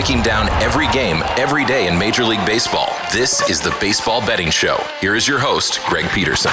breaking down every game, every day in Major League Baseball. This is the Baseball Betting Show. Here is your host, Greg Peterson.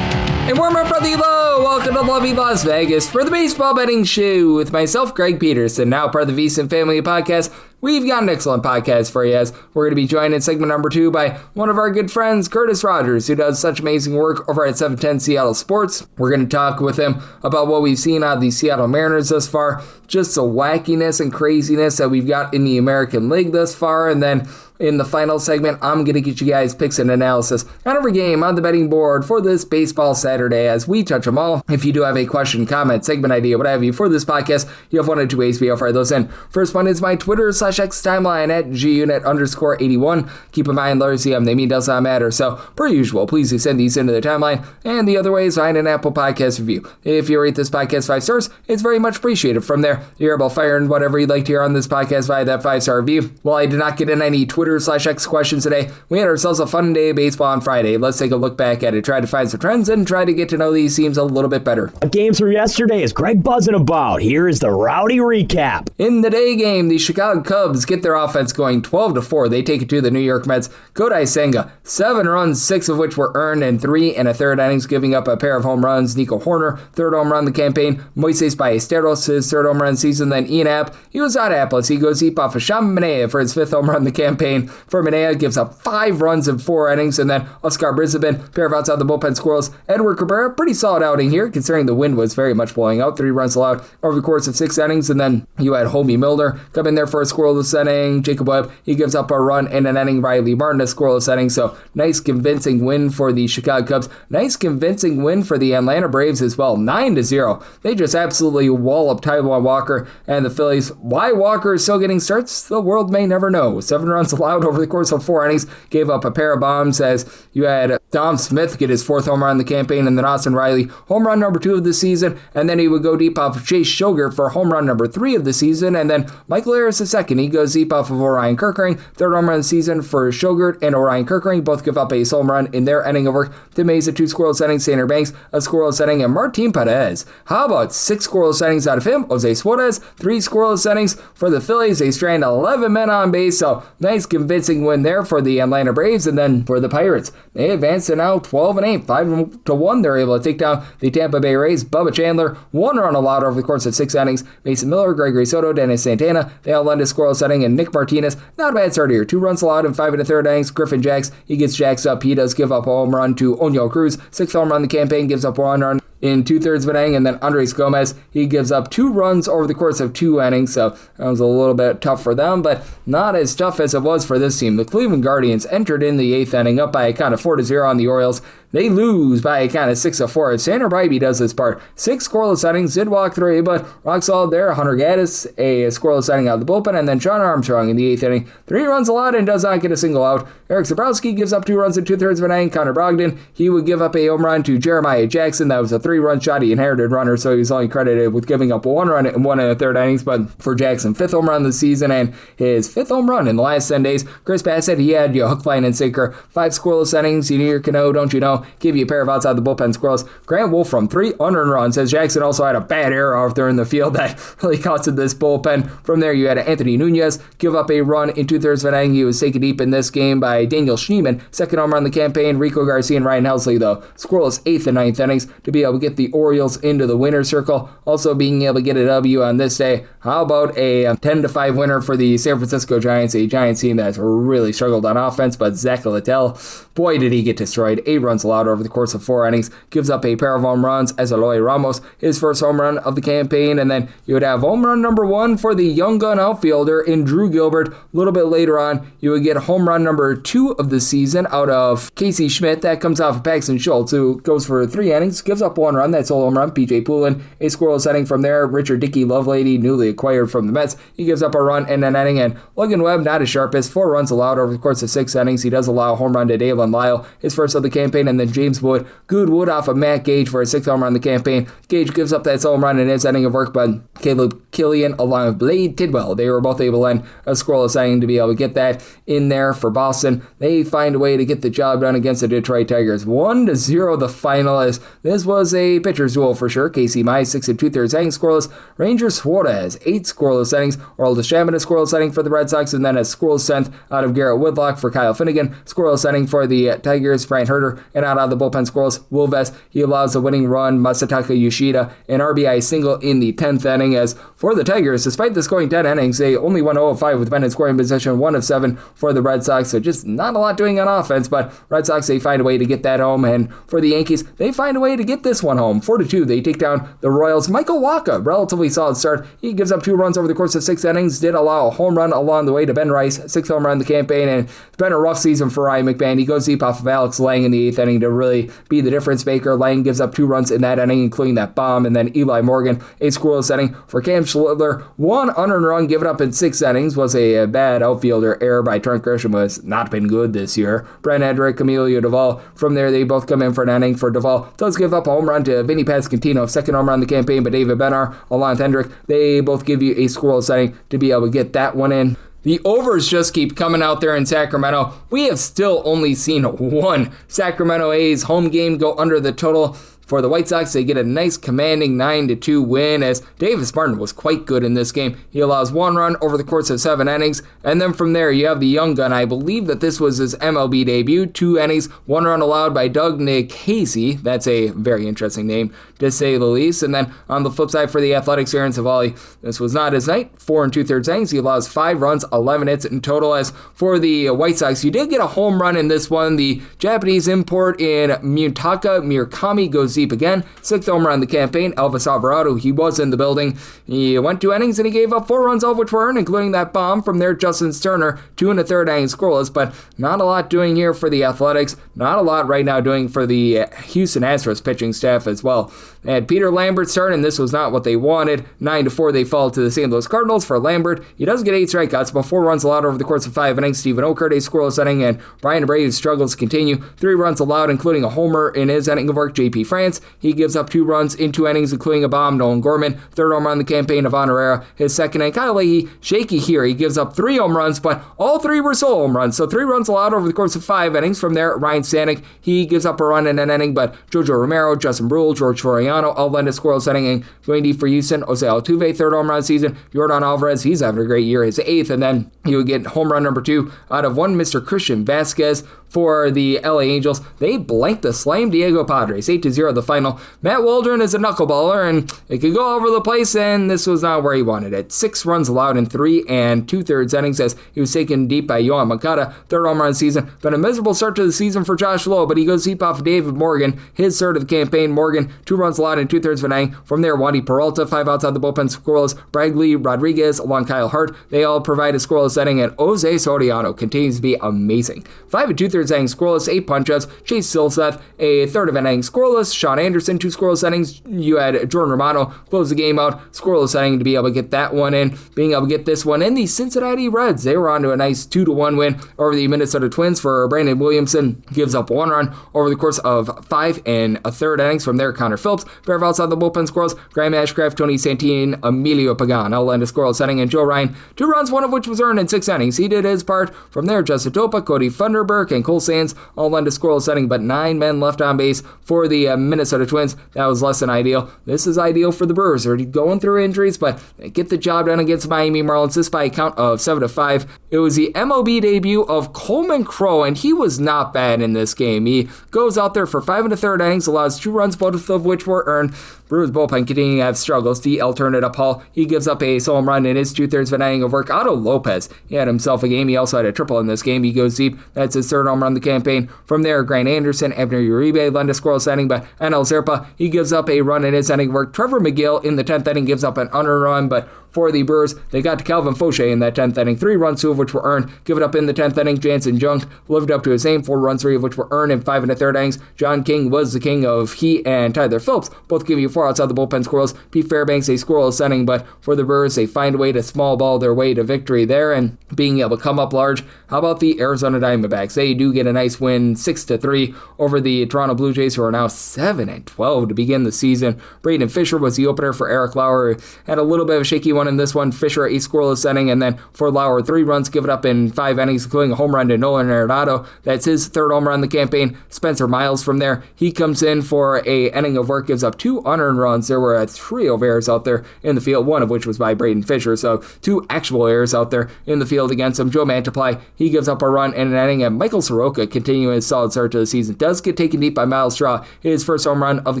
And warm up for the low. Welcome to lovely Las Vegas for the Baseball Betting Show with myself, Greg Peterson, now part of the VSiN Family Podcast. We've got an excellent podcast for you, as we're going to be joined in segment number 2 by one of our good friends, Curtis Rogers, who does such amazing work over at 710 Seattle Sports. We're going to talk with him about what we've seen out of the Seattle Mariners thus far, just the wackiness and craziness that we've got in the American League thus far, and then in the final segment, I'm going to get you guys picks and analysis on every game on the betting board for this baseball Saturday as we touch them all. If you do have a question, comment, segment idea, what have you for this podcast, you have one of two ways we fire those in. First one is my Twitter/X timeline at gunit_81. Keep in mind, letters they mean does not matter. So, per usual, please do send these into the timeline. And the other way is find an Apple Podcast review. If you rate this podcast 5 stars, it's very much appreciated. From there, you're able to fire in whatever you'd like to hear on this podcast via that 5-star review. While I did not get in any Twitter/X questions today, we had ourselves a fun day of baseball on Friday. Let's take a look back at it, try to find some trends, and try to get to know these teams a little bit better. Games from yesterday is Greg buzzing about. Here is the rowdy recap. In the day game, the Chicago Cubs get their offense going 12-4. They take it to the New York Mets. Kodai Senga, 7 runs, 6 of which were earned in 3 1/3 innings, giving up a pair of home runs. Nico Horner, 3rd home run of the campaign. Moises Ballesteros, his 3rd home run season. Then Ian Happ, he was out Apples. He goes deep off of Sean Manaea for his 5th home run of the campaign. For Manaea, gives up 5 runs in 4 innings. And then Oscar Brisbane, pair of outside the bullpen squirrels. Edward Cabrera, pretty solid outing here, considering the wind was very much blowing out. 3 runs allowed over the course of 6 innings. And then you had Homie Milner come in there for a scoreless inning. Jacob Webb, he gives up a run in an inning. Riley Martin, a scoreless inning. So nice convincing win for the Chicago Cubs. Nice convincing win for the Atlanta Braves as well. 9-0. They just absolutely wallop Taijuan Walker and the Phillies. Why Walker is still getting starts, the world may never know. 7 runs allowed over the course of 4 innings. Gave up a pair of bombs as you had Dom Smith get his 4th home run in the campaign, and then Austin Riley, home run number 2 of the season. And then he would go deep off of Chase Shoger for home run number 3 of the season. And then Michael Harris II, he goes deep off of Orion Kirkering. 3rd home run of the season for Shogert and Orion Kirkering. Both give up a home run in their inning of work. Tim Mays, a 2 scoreless innings. Tanner Banks, a scoreless inning. And Martin Perez, how about 6 scoreless innings out of him? Jose Suarez, 3 scoreless innings for the Phillies. They strand 11 men on base. So nice convincing win there for the Atlanta Braves. And then for the Pirates, they advance to now 12-8, 5-1. They're able to take down the Tampa Bay Rays. Bubba Chandler, 1 run allowed over the course of 6 innings. Mason Miller, Gregory Soto, Dennis Santana, they all lend a scoreless inning. And Nick Martinez, not a bad start here. 2 runs allowed in 5 1/3 innings. Griffin Jacks, he gets Jacks up. He does give up a home run to Oneil Cruz. 6th home run in the campaign, gives up 1 run in 2/3 of an inning. And then Andres Gomez, he gives up 2 runs over the course of 2 innings. So that was a little bit tough for them, but not as tough as it was for this team. The Cleveland Guardians entered in the 8th inning up by a count of 4-0 on the Orioles. They lose by a count of 6-4. Sander Bybee does his part. 6 scoreless innings, did walk 3, but rock solid there. Hunter Gaddis, a scoreless inning out of the bullpen, and then Sean Armstrong in the 8th inning. 3 runs allowed and does not get a single out. Eric Zabrowski gives up 2 runs in 2/3 of an inning. Connor Brogdon, he would give up a home run to Jeremiah Jackson. That was a 3-run shot. He inherited runner, so he was only credited with giving up 1 run in 1 1/3 innings. But for Jackson, 5th home run of the season and his 5th home run in the last 10 days. Chris Bassett, he had hook, line, and sinker. 5 scoreless innings. You need your don't you know? Give you a pair of outside the bullpen squirrels. Grant Wolfram, 3 unearned runs, as Jackson also had a bad error out there in the field that really costed this bullpen. From there, you had Anthony Nunez give up a run in 2/3 of an inning. He was taken deep in this game by Daniel Schneemann. 2nd home run in the campaign. Rico Garcia and Ryan Helsley, though, scoreless 8th and 9th innings to be able to get the Orioles into the winner's circle. Also being able to get a W on this day. How about a 10-5 winner for the San Francisco Giants, a Giants team that's really struggled on offense, but Zach Littell, boy, did he get destroyed. 8 runs allowed over the course of 4 innings. Gives up a pair of home runs as Eloy Ramos, his 1st home run of the campaign. And then you would have home run number 1 for the young gun outfielder in Drew Gilbert. A little bit later on, you would get home run number 2 of the season out of Casey Schmidt. That comes off of Paxton Schultz, who goes for 3 innings, gives up 1 run. That's a home run. PJ Poulin, a scoreless inning from there. Richard Dickey Lovelady, newly acquired from the Mets, he gives up a run in an inning. And Logan Webb, not as sharp as 4 runs allowed over the course of 6 innings. He does allow a home run to Dalen Lyle, his 1st of the campaign. And and then James Wood, good Wood off of Matt Gage for a 6th home run in the campaign. Gage gives up that home run in his inning of work, but Caleb Killian along with Blade Tidwell, they were both able to end a scoreless inning to be able to get that in there for Boston. They find a way to get the job done against the Detroit Tigers. 1-0 the final, as this was a pitcher's duel for sure. Casey Mize, 6 2/3 innings scoreless. Ranger Suarez, 8 scoreless innings. Orlando Shaman, a scoreless inning for the Red Sox, and then a scoreless 10th out of Garrett Whitlock for Kyle Finnegan. Scoreless inning for the Tigers, Brian Herter, and out of the bullpen scoreless, Wilves. He allows a winning run, Masataka Yoshida, an RBI single in the 10th inning. As for the Tigers, despite this going 10 innings, they only went 0-5 with men in scoring position, 1 of 7 for the Red Sox, so just not a lot doing on offense, but Red Sox, they find a way to get that home, and for the Yankees, they find a way to get this one home. 4-2, they take down the Royals. Michael Wacha, relatively solid start. He gives up 2 runs over the course of 6 innings, did allow a home run along the way to Ben Rice, 6th home run in the campaign, and it's been a rough season for Ryan McMahon. He goes deep off of Alex Lang in the 8th inning to really be the difference maker. Lang gives up 2 runs in that inning, including that bomb, and then Eli Morgan, a scoreless inning for Cam Schlittler. 1 unearned run given up in 6 innings was a bad outfielder error by Trent Grisham, who has not been good this year. Brent Hedrick, Emilio Duvall. From there, they both come in for an inning. For Duvall, does give up a home run to Vinny Pasquantino, 2nd home run in the campaign, but David Benar, along with Hendrick, they both give you a scoreless inning to be able to get that one in. The overs just keep coming out there in Sacramento. We have still only seen 1 Sacramento A's home game go under the total. For the White Sox, they get a nice commanding 9-2 win, as Davis Martin was quite good in this game. He allows 1 run over the course of 7 innings, and then from there you have the young gun. I believe that this was his MLB debut. 2 innings, 1 run allowed by Doug Nikhazy. That's a very interesting name, to say the least. And then on the flip side for the Athletics, Aaron Savali, this was not his night. 4 2/3 innings, he allows 5 runs, 11 hits in total. As for the White Sox, you did get a home run in this one. The Japanese import in Mutaka Murakami goes deep again. 6th home run in the campaign. Elvis Alvarado, he was in the building. He went 2 innings and he gave up 4 runs, all of which were earned, including that bomb from there. Justin Sterner, 2 1/3 innings scoreless, but not a lot doing here for the Athletics. Not a lot right now doing for the Houston Astros pitching staff as well. They had Peter Lambert start, and this was not what they wanted. 9-4, they fall to the St. Louis Cardinals. For Lambert, he does get 8 strikeouts, but 4 runs allowed over the course of 5 innings. Stephen Okert, a scoreless inning, and Brian Abreu's struggles continue. 3 runs allowed, including a homer in his inning of work. JP France, he gives up 2 runs in 2 innings, including a bomb. Nolan Gorman, 3rd home run in the campaign. Ivan Herrera, his 2nd, and Kyle Leahy, shaky here. He gives up 3 home runs, but all 3 were solo home runs, so 3 runs allowed over the course of 5 innings. From there, Ryan Stanek, he gives up a run in an inning, but Jojo Romero, Justin Brule, George Floriano, all lend a scoreless inning, and going deep for Houston. Jose Altuve, 3rd home run season. Jordan Alvarez, he's having a great year, his 8th, and then you would get home run number 2 out of one Mr. Christian Vasquez. For the LA Angels, they blanked the Slam Diego Padres, 8-0 the final. Matt Waldron is a knuckleballer, and it could go over the place, and this was not where he wanted it. 6 runs allowed in 3 2/3 innings as he was taken deep by Yohan Moncada, 3rd home run season. Been a miserable start to the season for Josh Lowe, but he goes deep off of David Morgan, his 3rd of the campaign. Morgan, 2 runs allowed in 2/3 of an inning. From there, Wandy Peralta, 5 outside the bullpen scoreless. Bradley Rodriguez along Kyle Hart, they all provide a scoreless inning, and Jose Soriano continues to be amazing. 5 2/3 innings scoreless, 8 punch-outs. Chase Silseth, a 3rd of an inning scoreless. Sean Anderson, 2 scoreless innings. You had Jordan Romano close the game out, scoreless inning to be able to get that one in. Being able to get this one in, the Cincinnati Reds, they were on to a nice 2-1 win over the Minnesota Twins. For Brandon Williamson, gives up 1 run over the course of 5 1/3 innings. From there, Connor Phillips, pair of outside the bullpen scoreless. Graham Ashcraft, Tony Santin, Emilio Pagan, all end a scoreless inning, and Joe Ryan, 2 runs, 1 of which was earned in 6 innings. He did his part. From there, Justin Topa, Cody Funderburk, and Cole Sands all lend a scoreless inning, but 9 men left on base for the Minnesota Twins. That was less than ideal. This is ideal for the Brewers. They're going through injuries, but they get the job done against Miami Marlins. This by a count of 7-5. It was the MLB debut of Coleman Crowe, and he was not bad in this game. He goes out there for 5 1/3 innings, allows 2 runs, both of which were earned. Brewers bullpen continuing to have struggles. The alternate up Hall, he gives up a solo home run in his 2/3 of an inning of work. Otto Lopez, he had himself a game. He also had a triple in this game. He goes deep. That's his 3rd home run of the campaign. From there, Grant Anderson, Abner Uribe lend a scoreless inning, but NL Zerpa, he gives up a run in his inning of work. Trevor McGill in the 10th inning gives up an unearned run, but for the Brewers. They got to Calvin Fauché in that 10th inning. 3 runs, 2 of which were earned. Give it up in the 10th inning. Jansen Junk lived up to his name. 4 runs, 3 of which were earned in 5 1/3 innings. John King was the king of he and Tyler Phillips, both giving you 4 outside the bullpen squirrels. Pete Fairbanks a scoreless inning, but for the Brewers, they find a way to small ball their way to victory there and being able to come up large. How about the Arizona Diamondbacks? They do get a nice win, 6-3 over the Toronto Blue Jays, who are now 7-12 to begin the season. Braden Fisher was the opener for Eric Lauer. Had a little bit of a shaky one in this one. Fisher a scoreless inning, and then for Lauer, 3 runs, give it up in 5 innings, including a home run to Nolan Arenado. That's his 3rd home run in the campaign. Spencer Miles from there, he comes in for a inning of work, gives up 2 unearned runs. There were a trio of errors out there in the field, one of which was by Braden Fisher, so 2 actual errors out there in the field against him. Joe Mantiply, he gives up a run in an inning, and Michael Soroka, continuing his solid start to the season, does get taken deep by Miles Straw, his 1st home run of the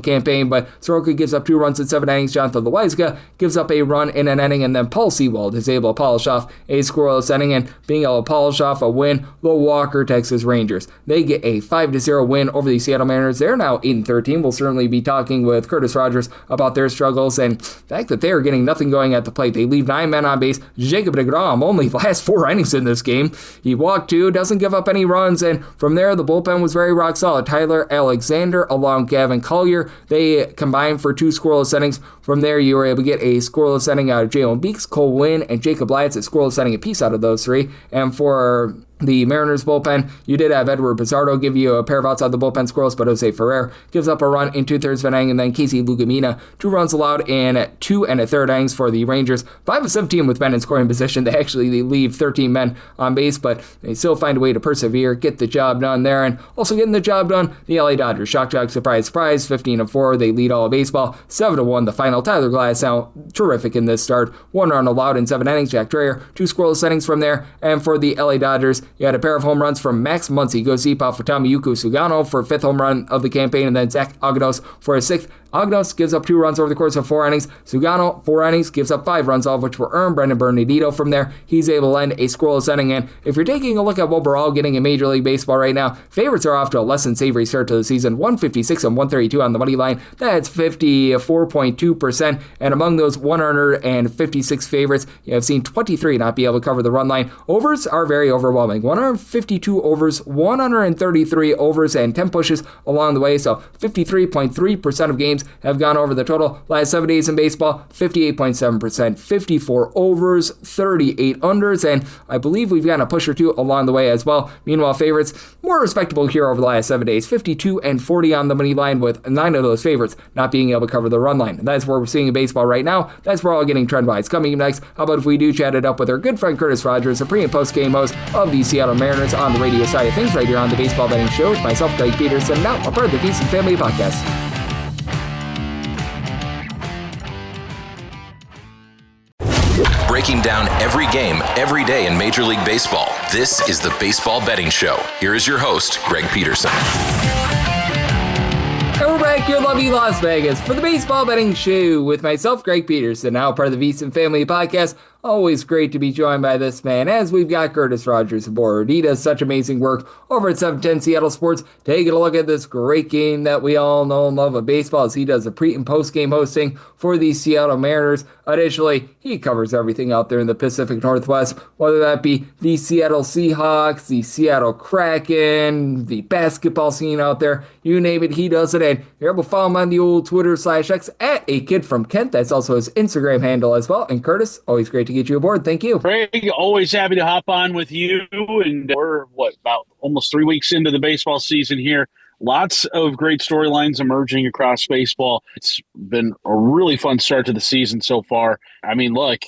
campaign, but Soroka gives up 2 runs in 7 innings. Jonathan Loaiza gives up a run in an inning, and then Paul Sewald is able to polish off a scoreless inning, and being able to polish off a win, the Walker Texas Rangers. They get a 5-0 win over the Seattle Mariners. They're now 8-13. We'll certainly be talking with Curtis Rogers about their struggles and the fact that they are getting nothing going at the plate. They leave 9 men on base. Jacob deGrom only last 4 innings in this game. He walked 2, doesn't give up any runs, and from there the bullpen was very rock solid. Tyler Alexander along Gavin Collier, they combined for 2 scoreless innings. From there you were able to get a scoreless inning out of Jalen Beeks, Cole Winn, and Jacob Latz, a scoreless inning apiece out of those 3. And for the Mariners bullpen, you did have Edward Pizarro give you a pair of outside the bullpen squirrels, but Jose Ferrer gives up a run in 2/3 of an inning, and then Casey Lugamina, 2 runs allowed in 2 1/3 innings for the Rangers. 5 of 17 with men in scoring position. They leave 13 men on base, but they still find a way to persevere, get the job done there, and also getting the job done, the LA Dodgers. Shock, surprise, surprise, 15-4. They lead all of baseball, 7-1 the final. Tyler Glass now terrific in this start. 1 run allowed in 7 innings. Jack Dreyer, 2 scoreless innings from there, and for the LA Dodgers, you had a pair of home runs from Max Muncy. Goes deep off of Tomoyuki Sugano for 5th home run of the campaign, and then Zach Agados for his 6th. Agados gives up 2 runs over the course of 4 innings. Sugano, 4 innings, gives up 5 runs, all of which were earned. Brendan Bernardino from there, he's able to lend a scoreless inning. And if you're taking a look at what we're all getting in Major League Baseball right now, favorites are off to a less than savory start to the season. 156 and 132 on the money line. That's 54.2%. And among those 156 favorites, you have seen 23 not be able to cover the run line. Overs are very overwhelming. 152 overs, 133 overs, and 10 pushes along the way. So 53.3% of games have gone over the total. Last 7 days in baseball, 58.7%, 54 overs, 38 unders, and I believe we've gotten a push or 2 along the way as well. Meanwhile, favorites, more respectable here over the last 7 days, 52 and 40 on the money line, with 9 of those favorites not being able to cover the run line. That's where we're seeing in baseball right now. That's where we're all getting trend-wise. Coming up next, how about if we do chat it up with our good friend Curtis Rogers, the pre- and post-game host of the Seattle Mariners on the radio side of things, right here on the Baseball Betting Show with myself, Greg Peterson, now a part of the VSiN Family Podcast. Breaking down every game, every day in Major League Baseball. This is the Baseball Betting Show. Here is your host, Greg Peterson. And we're back here in lovely Las Vegas for the Baseball Betting Show with myself, Greg Peterson, now part of the VSiN Family Podcast. Always great to be joined by this man, as we've got Curtis Rogers aboard. He does such amazing work over at 710 Seattle Sports, taking a look at this great game that we all know and love of baseball, as he does the pre- and post-game hosting for the Seattle Mariners. Additionally, he covers everything out there in the Pacific Northwest, whether that be the Seattle Seahawks, the Seattle Kraken, the basketball scene out there, you name it, he does it. And you're able to follow him on the old Twitter/X at A Kid From Kent. That's also his Instagram handle as well. And Curtis, always great to get you aboard. Thank you. Craig, always happy to hop on with you. And we're, about almost 3 weeks into the baseball season here. Lots of great storylines emerging across baseball. It's been a really fun start to the season so far. I mean, look,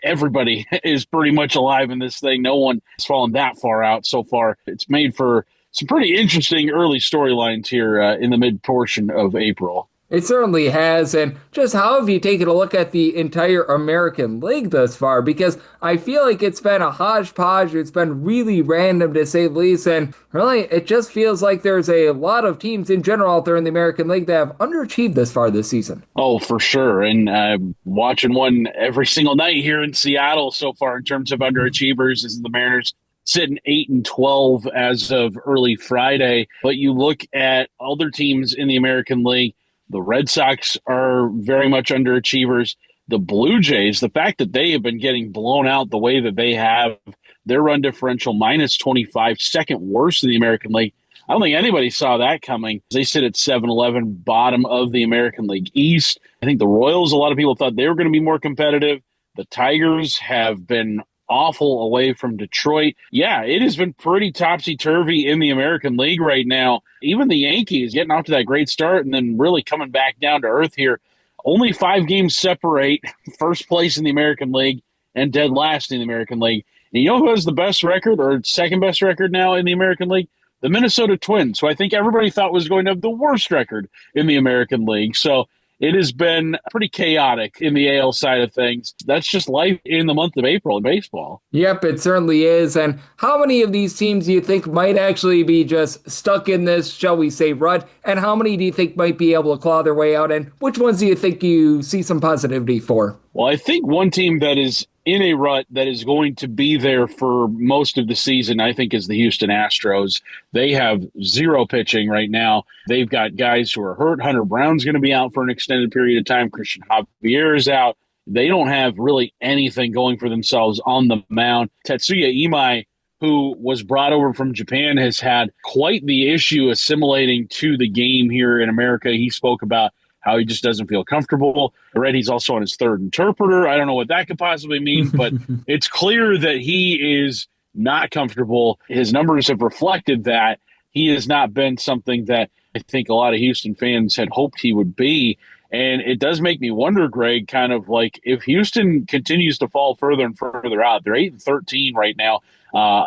everybody is pretty much alive in this thing. No one has fallen that far out so far. It's made for some pretty interesting early storylines here in the mid portion of April. It certainly has, and just how have you taken a look at the entire American League thus far? Because I feel like it's been a hodgepodge, it's been really random to say the least, and really it just feels like there's a lot of teams in general out there in the American League that have underachieved this far this season. Oh, for sure, and watching one every single night here in Seattle so far in terms of underachievers is the Mariners sitting 8-12 as of early Friday. But you look at other teams in the American League, the Red Sox are very much underachievers. the Blue Jays, the fact that they have been getting blown out the way that they have, their run differential minus 25, second worst in the American League. I don't think anybody saw that coming. They sit at 7-11, bottom of the American League East. I think the Royals, a lot of people thought they were going to be more competitive. The Tigers have been awful away from Detroit. Yeah, it has been pretty topsy-turvy in the American League right now. Even the Yankees getting off to that great start and then really coming back down to earth here. Only 5 games separate first place in the American League and dead last in the American League. And you know who has the best record or second best record now in the American League? The Minnesota Twins, who I think everybody thought was going to have the worst record in the American League. So it has been pretty chaotic in the AL side of things. That's just life in the month of April in baseball. Yep, it certainly is. And how many of these teams do you think might actually be just stuck in this, shall we say, rut? And how many do you think might be able to claw their way out? And which ones do you think you see some positivity for? Well, I think one team that is in a rut that is going to be there for most of the season, I think, is the Houston Astros. They have zero pitching right now. They've got guys who are hurt. Hunter Brown's going to be out for an extended period of time. Christian Javier is out. They don't have really anything going for themselves on the mound. Tetsuya Imai, who was brought over from Japan, has had quite the issue assimilating to the game here in America. He spoke about how he just doesn't feel comfortable. I read he's also on his third interpreter. I don't know what that could possibly mean, but it's clear that he is not comfortable. His numbers have reflected that. He has not been something that I think a lot of Houston fans had hoped he would be. And it does make me wonder, Greg, kind of like if Houston continues to fall further and further out, they're 8-13 right now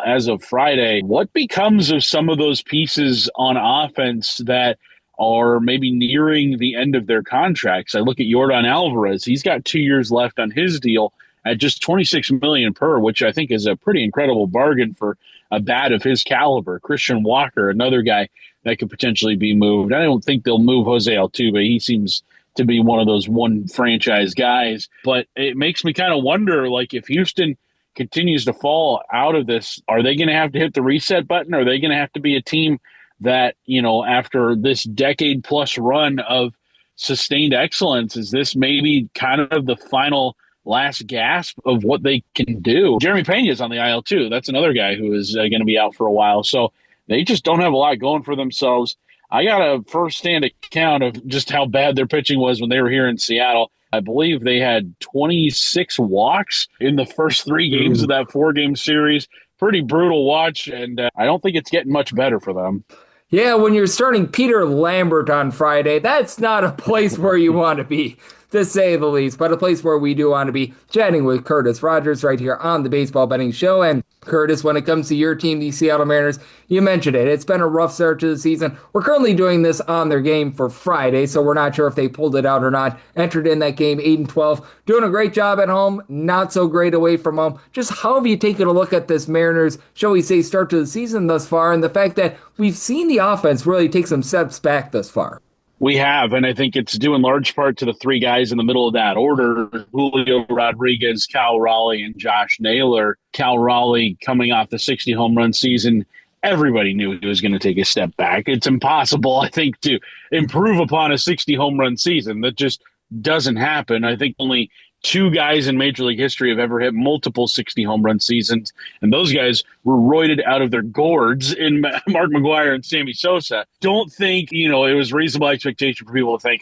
as of Friday. What becomes of some of those pieces on offense that are maybe nearing the end of their contracts? I look at Yordan Alvarez. He's got 2 years left on his deal at just $26 million per, which I think is a pretty incredible bargain for a bat of his caliber. Christian Walker, another guy that could potentially be moved. I don't think they'll move Jose Altuve. He seems to be one of those one franchise guys. But it makes me kind of wonder, like, if Houston continues to fall out of this, are they going to have to hit the reset button? Are they going to have to be a team that, you know, after this decade plus run of sustained excellence, is this maybe kind of the final last gasp of what they can do? Jeremy Pena is on the IL too. That's another guy who is going to be out for a while. So they just don't have a lot going for themselves. I got a first-hand account of just how bad their pitching was when they were here in Seattle. I believe they had 26 walks in the first 3 games of that 4-game series. Pretty brutal watch, and I don't think it's getting much better for them. Yeah, when you're starting Peter Lambert on Friday, that's not a place where you want to be, to say the least, but a place where we do want to be chatting with Curtis Rogers right here on the Baseball Betting Show. And Curtis, when it comes to your team, the Seattle Mariners, you mentioned it. It's been a rough start to the season. We're currently doing this on their game for Friday, so we're not sure if they pulled it out or not. Entered in that game 8-12, doing a great job at home, not so great away from home. Just how have you taken a look at this Mariners, shall we say, start to the season thus far, and the fact that we've seen the offense really take some steps back thus far? We have, and I think it's due in large part to the 3 guys in the middle of that order: Julio Rodriguez, Cal Raleigh, and Josh Naylor. Cal Raleigh coming off the 60 home run season. Everybody knew he was going to take a step back. It's impossible, I think, to improve upon a 60 home run season. That just doesn't happen. I think only 2 guys in Major League history have ever hit multiple 60 home run seasons, and those guys were roided out of their gourds in Mark McGwire and Sammy Sosa. Don't think, it was reasonable expectation for people to think,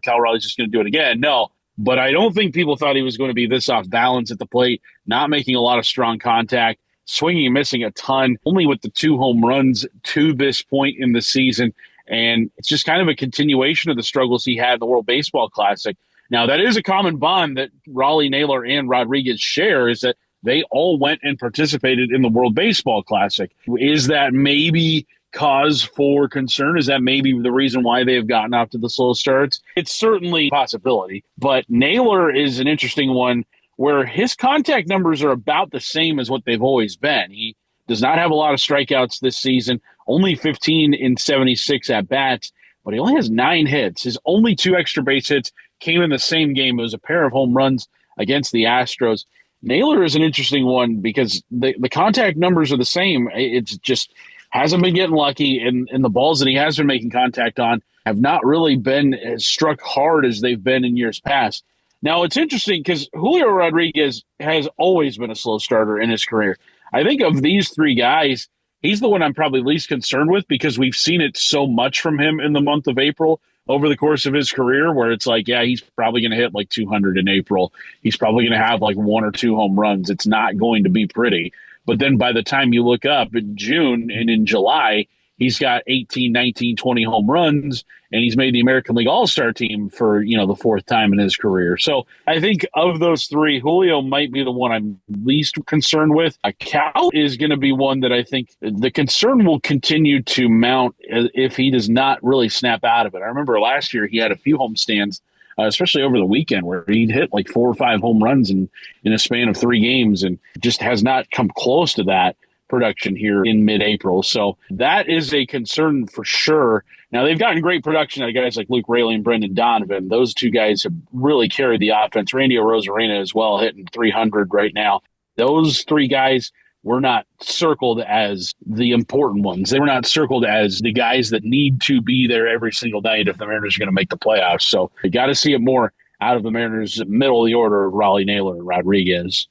Cal Raleigh's just going to do it again. No, but I don't think people thought he was going to be this off balance at the plate, not making a lot of strong contact, swinging and missing a ton, only with the 2 home runs to this point in the season. And it's just kind of a continuation of the struggles he had in the World Baseball Classic. Now, that is a common bond that Raleigh, Naylor, and Rodriguez share, is that they all went and participated in the World Baseball Classic. Is that maybe cause for concern? Is that maybe the reason why they have gotten off to the slow starts? It's certainly a possibility. But Naylor is an interesting one where his contact numbers are about the same as what they've always been. He does not have a lot of strikeouts this season, only 15 in 76 at-bats, but he only has 9 hits. His only 2 extra base hits came in the same game. It was a pair of home runs against the Astros. Naylor is an interesting one because the contact numbers are the same. It's just hasn't been getting lucky, and the balls that he has been making contact on have not really been as struck hard as they've been in years past. Now, it's interesting because Julio Rodriguez has always been a slow starter in his career. I think of these three guys, he's the one I'm probably least concerned with because we've seen it so much from him in the month of April over the course of his career, where it's like, yeah, he's probably going to hit like 200 in April. He's probably going to have like 1 or 2 home runs. It's not going to be pretty. But then by the time you look up in June and in July, he's got 18, 19, 20 home runs, and he's made the American League All-Star team for, the 4th time in his career. So I think of those three, Julio might be the one I'm least concerned with. Cal is going to be one that I think the concern will continue to mount if he does not really snap out of it. I remember last year he had a few homestands, especially over the weekend, where he'd hit like 4 or 5 home runs in a span of 3 games and just has not come close to that production here in mid-April. So that is a concern for sure. Now, they've gotten great production out of guys like Luke Raley and Brendan Donovan. Those two guys have really carried the offense. Randy Arozarena as well, hitting 300 right now. Those 3 guys were not circled as the important ones. They were not circled as the guys that need to be there every single night if the Mariners are going to make the playoffs. So you got to see it more out of the Mariners' middle of the order, Raleigh, Naylor, and Rodriguez.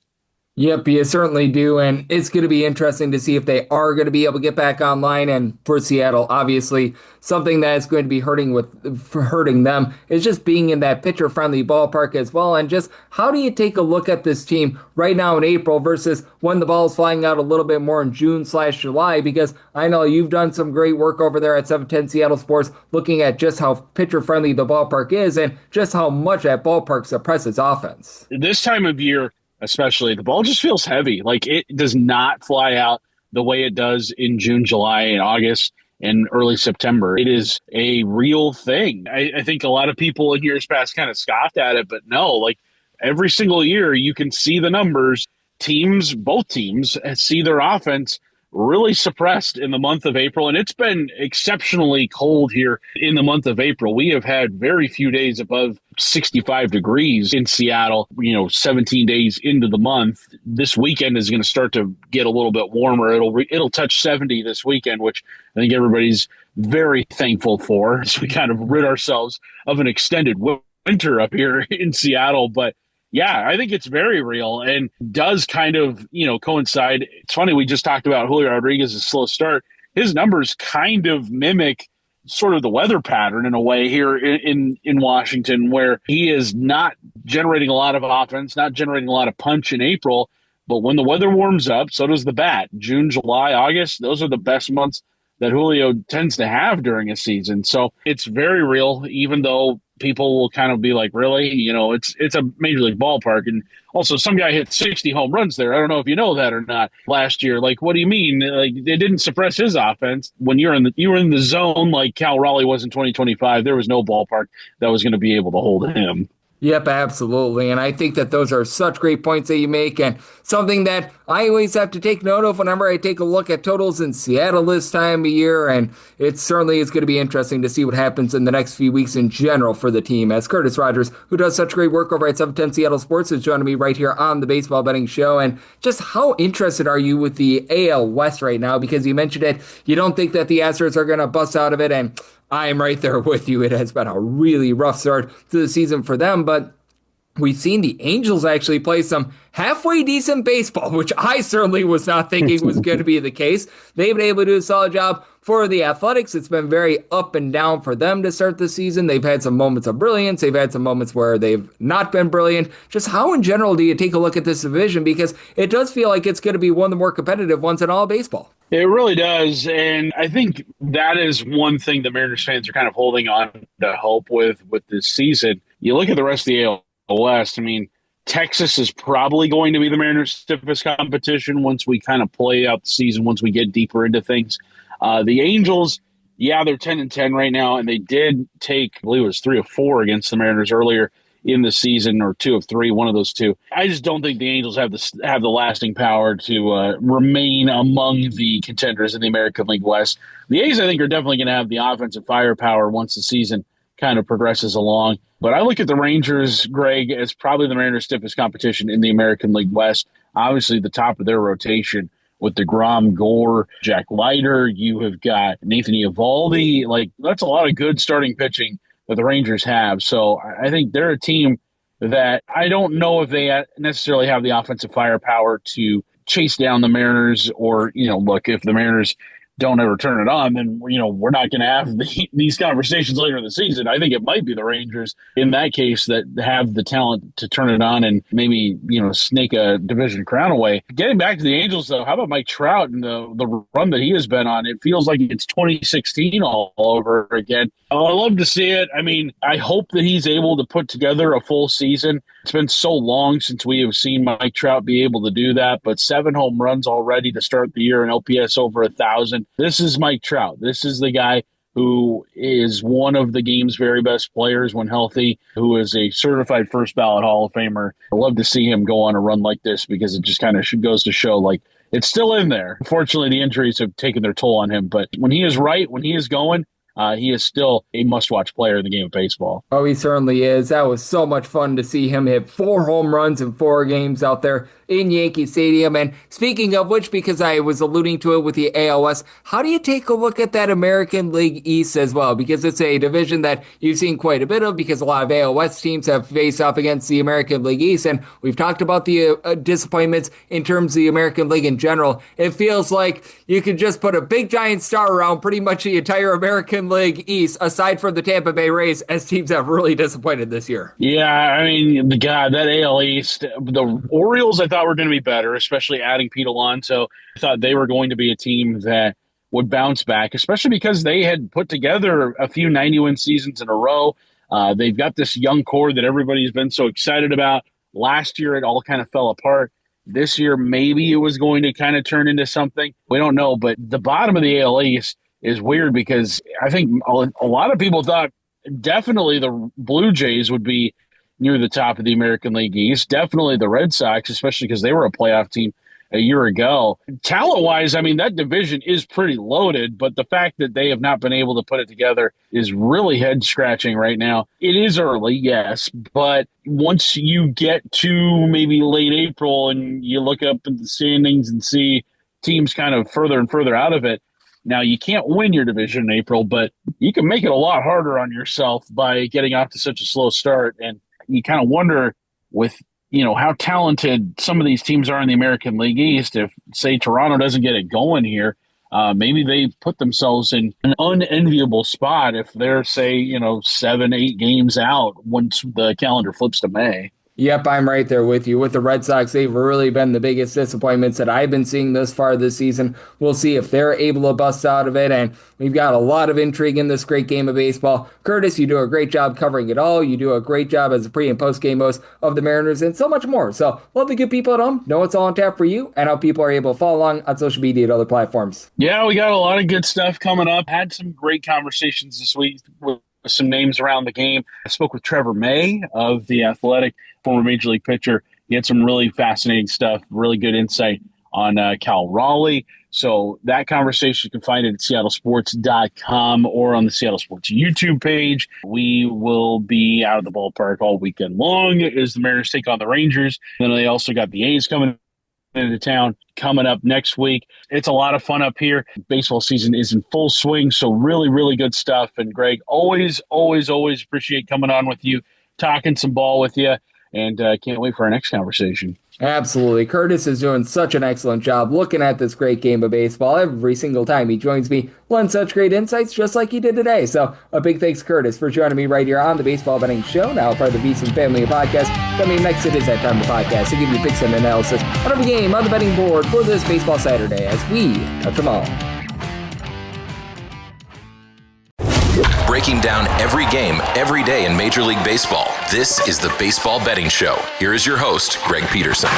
Yep, you certainly do, and it's going to be interesting to see if they are going to be able to get back online. And for Seattle, obviously, something that is going to be hurting them is just being in that pitcher-friendly ballpark as well. And just how do you take a look at this team right now in April versus when the ball is flying out a little bit more in June/July? Because I know you've done some great work over there at 710 Seattle Sports, looking at just how pitcher-friendly the ballpark is and just how much that ballpark suppresses offense. This time of year, especially, the ball just feels heavy. Like, it does not fly out the way it does in June, July, and August and early September. It is a real thing. I think a lot of people in years past kind of scoffed at it, but no, like every single year you can see the numbers. Both teams see their offense really suppressed in the month of April, and it's been exceptionally cold here in the month of April. We have had very few days above 65 degrees in Seattle, 17 days into the month. This weekend is going to start to get a little bit warmer. It'll touch 70 this weekend, which I think everybody's very thankful for, as we kind of rid ourselves of an extended winter up here in Seattle. But yeah, I think it's very real and does kind of, coincide. It's funny, we just talked about Julio Rodriguez's slow start. His numbers kind of mimic sort of the weather pattern in a way here in Washington, where he is not generating a lot of offense, not generating a lot of punch in April. But when the weather warms up, so does the bat. June, July, August, those are the best months that Julio tends to have during a season. So it's very real, even though people will kind of be like, really? It's a major league ballpark. And also, some guy hit 60 home runs there. I don't know if you know that or not last year. Like, what do you mean? Like, they didn't suppress his offense. When you were in the zone like Cal Raleigh was in 2025, there was no ballpark that was going to be able to hold him. Yep, absolutely. And I think that those are such great points that you make, and something that I always have to take note of whenever I take a look at totals in Seattle this time of year. And it certainly is going to be interesting to see what happens in the next few weeks in general for the team, as Curtis Rogers, who does such great work over at 710 Seattle Sports, is joining me right here on the Baseball Betting Show. And just how interested are you with the AL West right now? Because you mentioned it, you don't think that the Astros are going to bust out of it, and I am right there with you. It has been a really rough start to the season for them, but we've seen the Angels actually play some halfway decent baseball, which I certainly was not thinking was going to be the case. They've been able to do a solid job for the Athletics. It's been very up and down for them to start the season. They've had some moments of brilliance. They've had some moments where they've not been brilliant. Just how in general do you take a look at this division? Because it does feel like it's going to be one of the more competitive ones in all of baseball. It really does, and I think that is one thing the Mariners fans are kind of holding on to hope with this season. You look at the rest of the AL West, I mean, Texas is probably going to be the Mariners' stiffest competition once we kind of play out the season, once we get deeper into things. The Angels, yeah, they're 10-10 right now, and they did take, I believe it was 3 of 4 against the Mariners earlier in the season, or 2 of 3, one of those two. I just don't think the Angels have the lasting power to remain among the contenders in the American League West. The A's, I think, are definitely going to have the offensive firepower once the season kind of progresses along. But I look at the Rangers, Greg, as probably the Mariners' stiffest competition in the American League West. Obviously, the top of their rotation with DeGrom, Gore, Jack Leiter. You have got Nathan Eovaldi. Like, that's a lot of good starting pitching that the Rangers have. So I think they're a team that I don't know if they necessarily have the offensive firepower to chase down the Mariners or, look, if the Mariners don't ever turn it on, then, we're not going to have these conversations later in the season. I think it might be the Rangers in that case that have the talent to turn it on and maybe, snake a division crown away. Getting back to the Angels, though, how about Mike Trout and the run that he has been on? It feels like it's 2016 all over again. I love to see it. I mean, I hope that he's able to put together a full season. It's been so long since we have seen Mike Trout be able to do that, but 7 home runs already to start the year and OPS over 1,000. This is Mike Trout. This is the guy who is one of the game's very best players when healthy, who is a certified first ballot Hall of Famer. I love to see him go on a run like this because it just kind of goes to show like it's still in there. Unfortunately, the injuries have taken their toll on him, but when he is right, when he is going, he is still a must-watch player in the game of baseball. Oh, he certainly is. That was so much fun to see him hit 4 home runs in 4 games out there in Yankee Stadium. And speaking of which, because I was alluding to it with the ALS, how do you take a look at that American League East as well? Because it's a division that you've seen quite a bit of because a lot of ALS teams have faced off against the American League East. And we've talked about the disappointments in terms of the American League in general. It feels like you could just put a big giant star around pretty much the entire American League East, aside from the Tampa Bay Rays, as teams have really disappointed this year. Yeah, I mean, that AL East, the Orioles I thought were going to be better, especially adding Pete Alonso. I thought they were going to be a team that would bounce back, especially because they had put together a few 90-win seasons in a row. They've got this young core that everybody's been so excited about. Last year, it all kind of fell apart. This year, maybe it was going to kind of turn into something. We don't know, but the bottom of the AL East is weird because I think a lot of people thought definitely the Blue Jays would be near the top of the American League East. Definitely the Red Sox, especially because they were a playoff team a year ago. Talent-wise, I mean, that division is pretty loaded, but the fact that they have not been able to put it together is really head-scratching right now. It is early, yes, but once you get to maybe late April and you look up at the standings and see teams kind of further and further out of it, now, you can't win your division in April, but you can make it a lot harder on yourself by getting off to such a slow start. And you kind of wonder with, how talented some of these teams are in the American League East. If, say, Toronto doesn't get it going here, maybe they put themselves in an unenviable spot if they're, say, 7-8 games out once the calendar flips to May. Yep, I'm right there with you. With the Red Sox, they've really been the biggest disappointments that I've been seeing thus far this season. We'll see if they're able to bust out of it, and we've got a lot of intrigue in this great game of baseball. Curtis, you do a great job covering it all. You do a great job as a pre- and post-game host of the Mariners, and so much more. So, love the good people at home know it's all on tap for you, and how people are able to follow along on social media and other platforms. Yeah, we got a lot of good stuff coming up. Had some great conversations this week with some names around the game. I spoke with Trevor May of The Athletic, former Major League pitcher. He had some really fascinating stuff, really good insight on Cal Raleigh. So that conversation, you can find it at seattlesports.com or on the Seattle Sports YouTube page. We will be out of the ballpark all weekend long as the Mariners take on the Rangers. Then they also got the A's coming into town coming up next week. It's a lot of fun up here. Baseball season is in full swing, so really, really good stuff. And Greg, always appreciate coming on with you, talking some ball with you, and can't wait for our next conversation. Absolutely. Curtis is doing such an excellent job looking at this great game of baseball every single time he joins me, lends such great insights just like he did today. So a big thanks, Curtis, for joining me right here on the Baseball Betting Show, now part of the VSiN family of podcasts. Coming next, it is that time of podcast to give you picks and analysis on every game on the betting board for this baseball Saturday as we touch them all. Breaking down every game, every day in Major League Baseball. This is the Baseball Betting Show. Here is your host, Greg Peterson.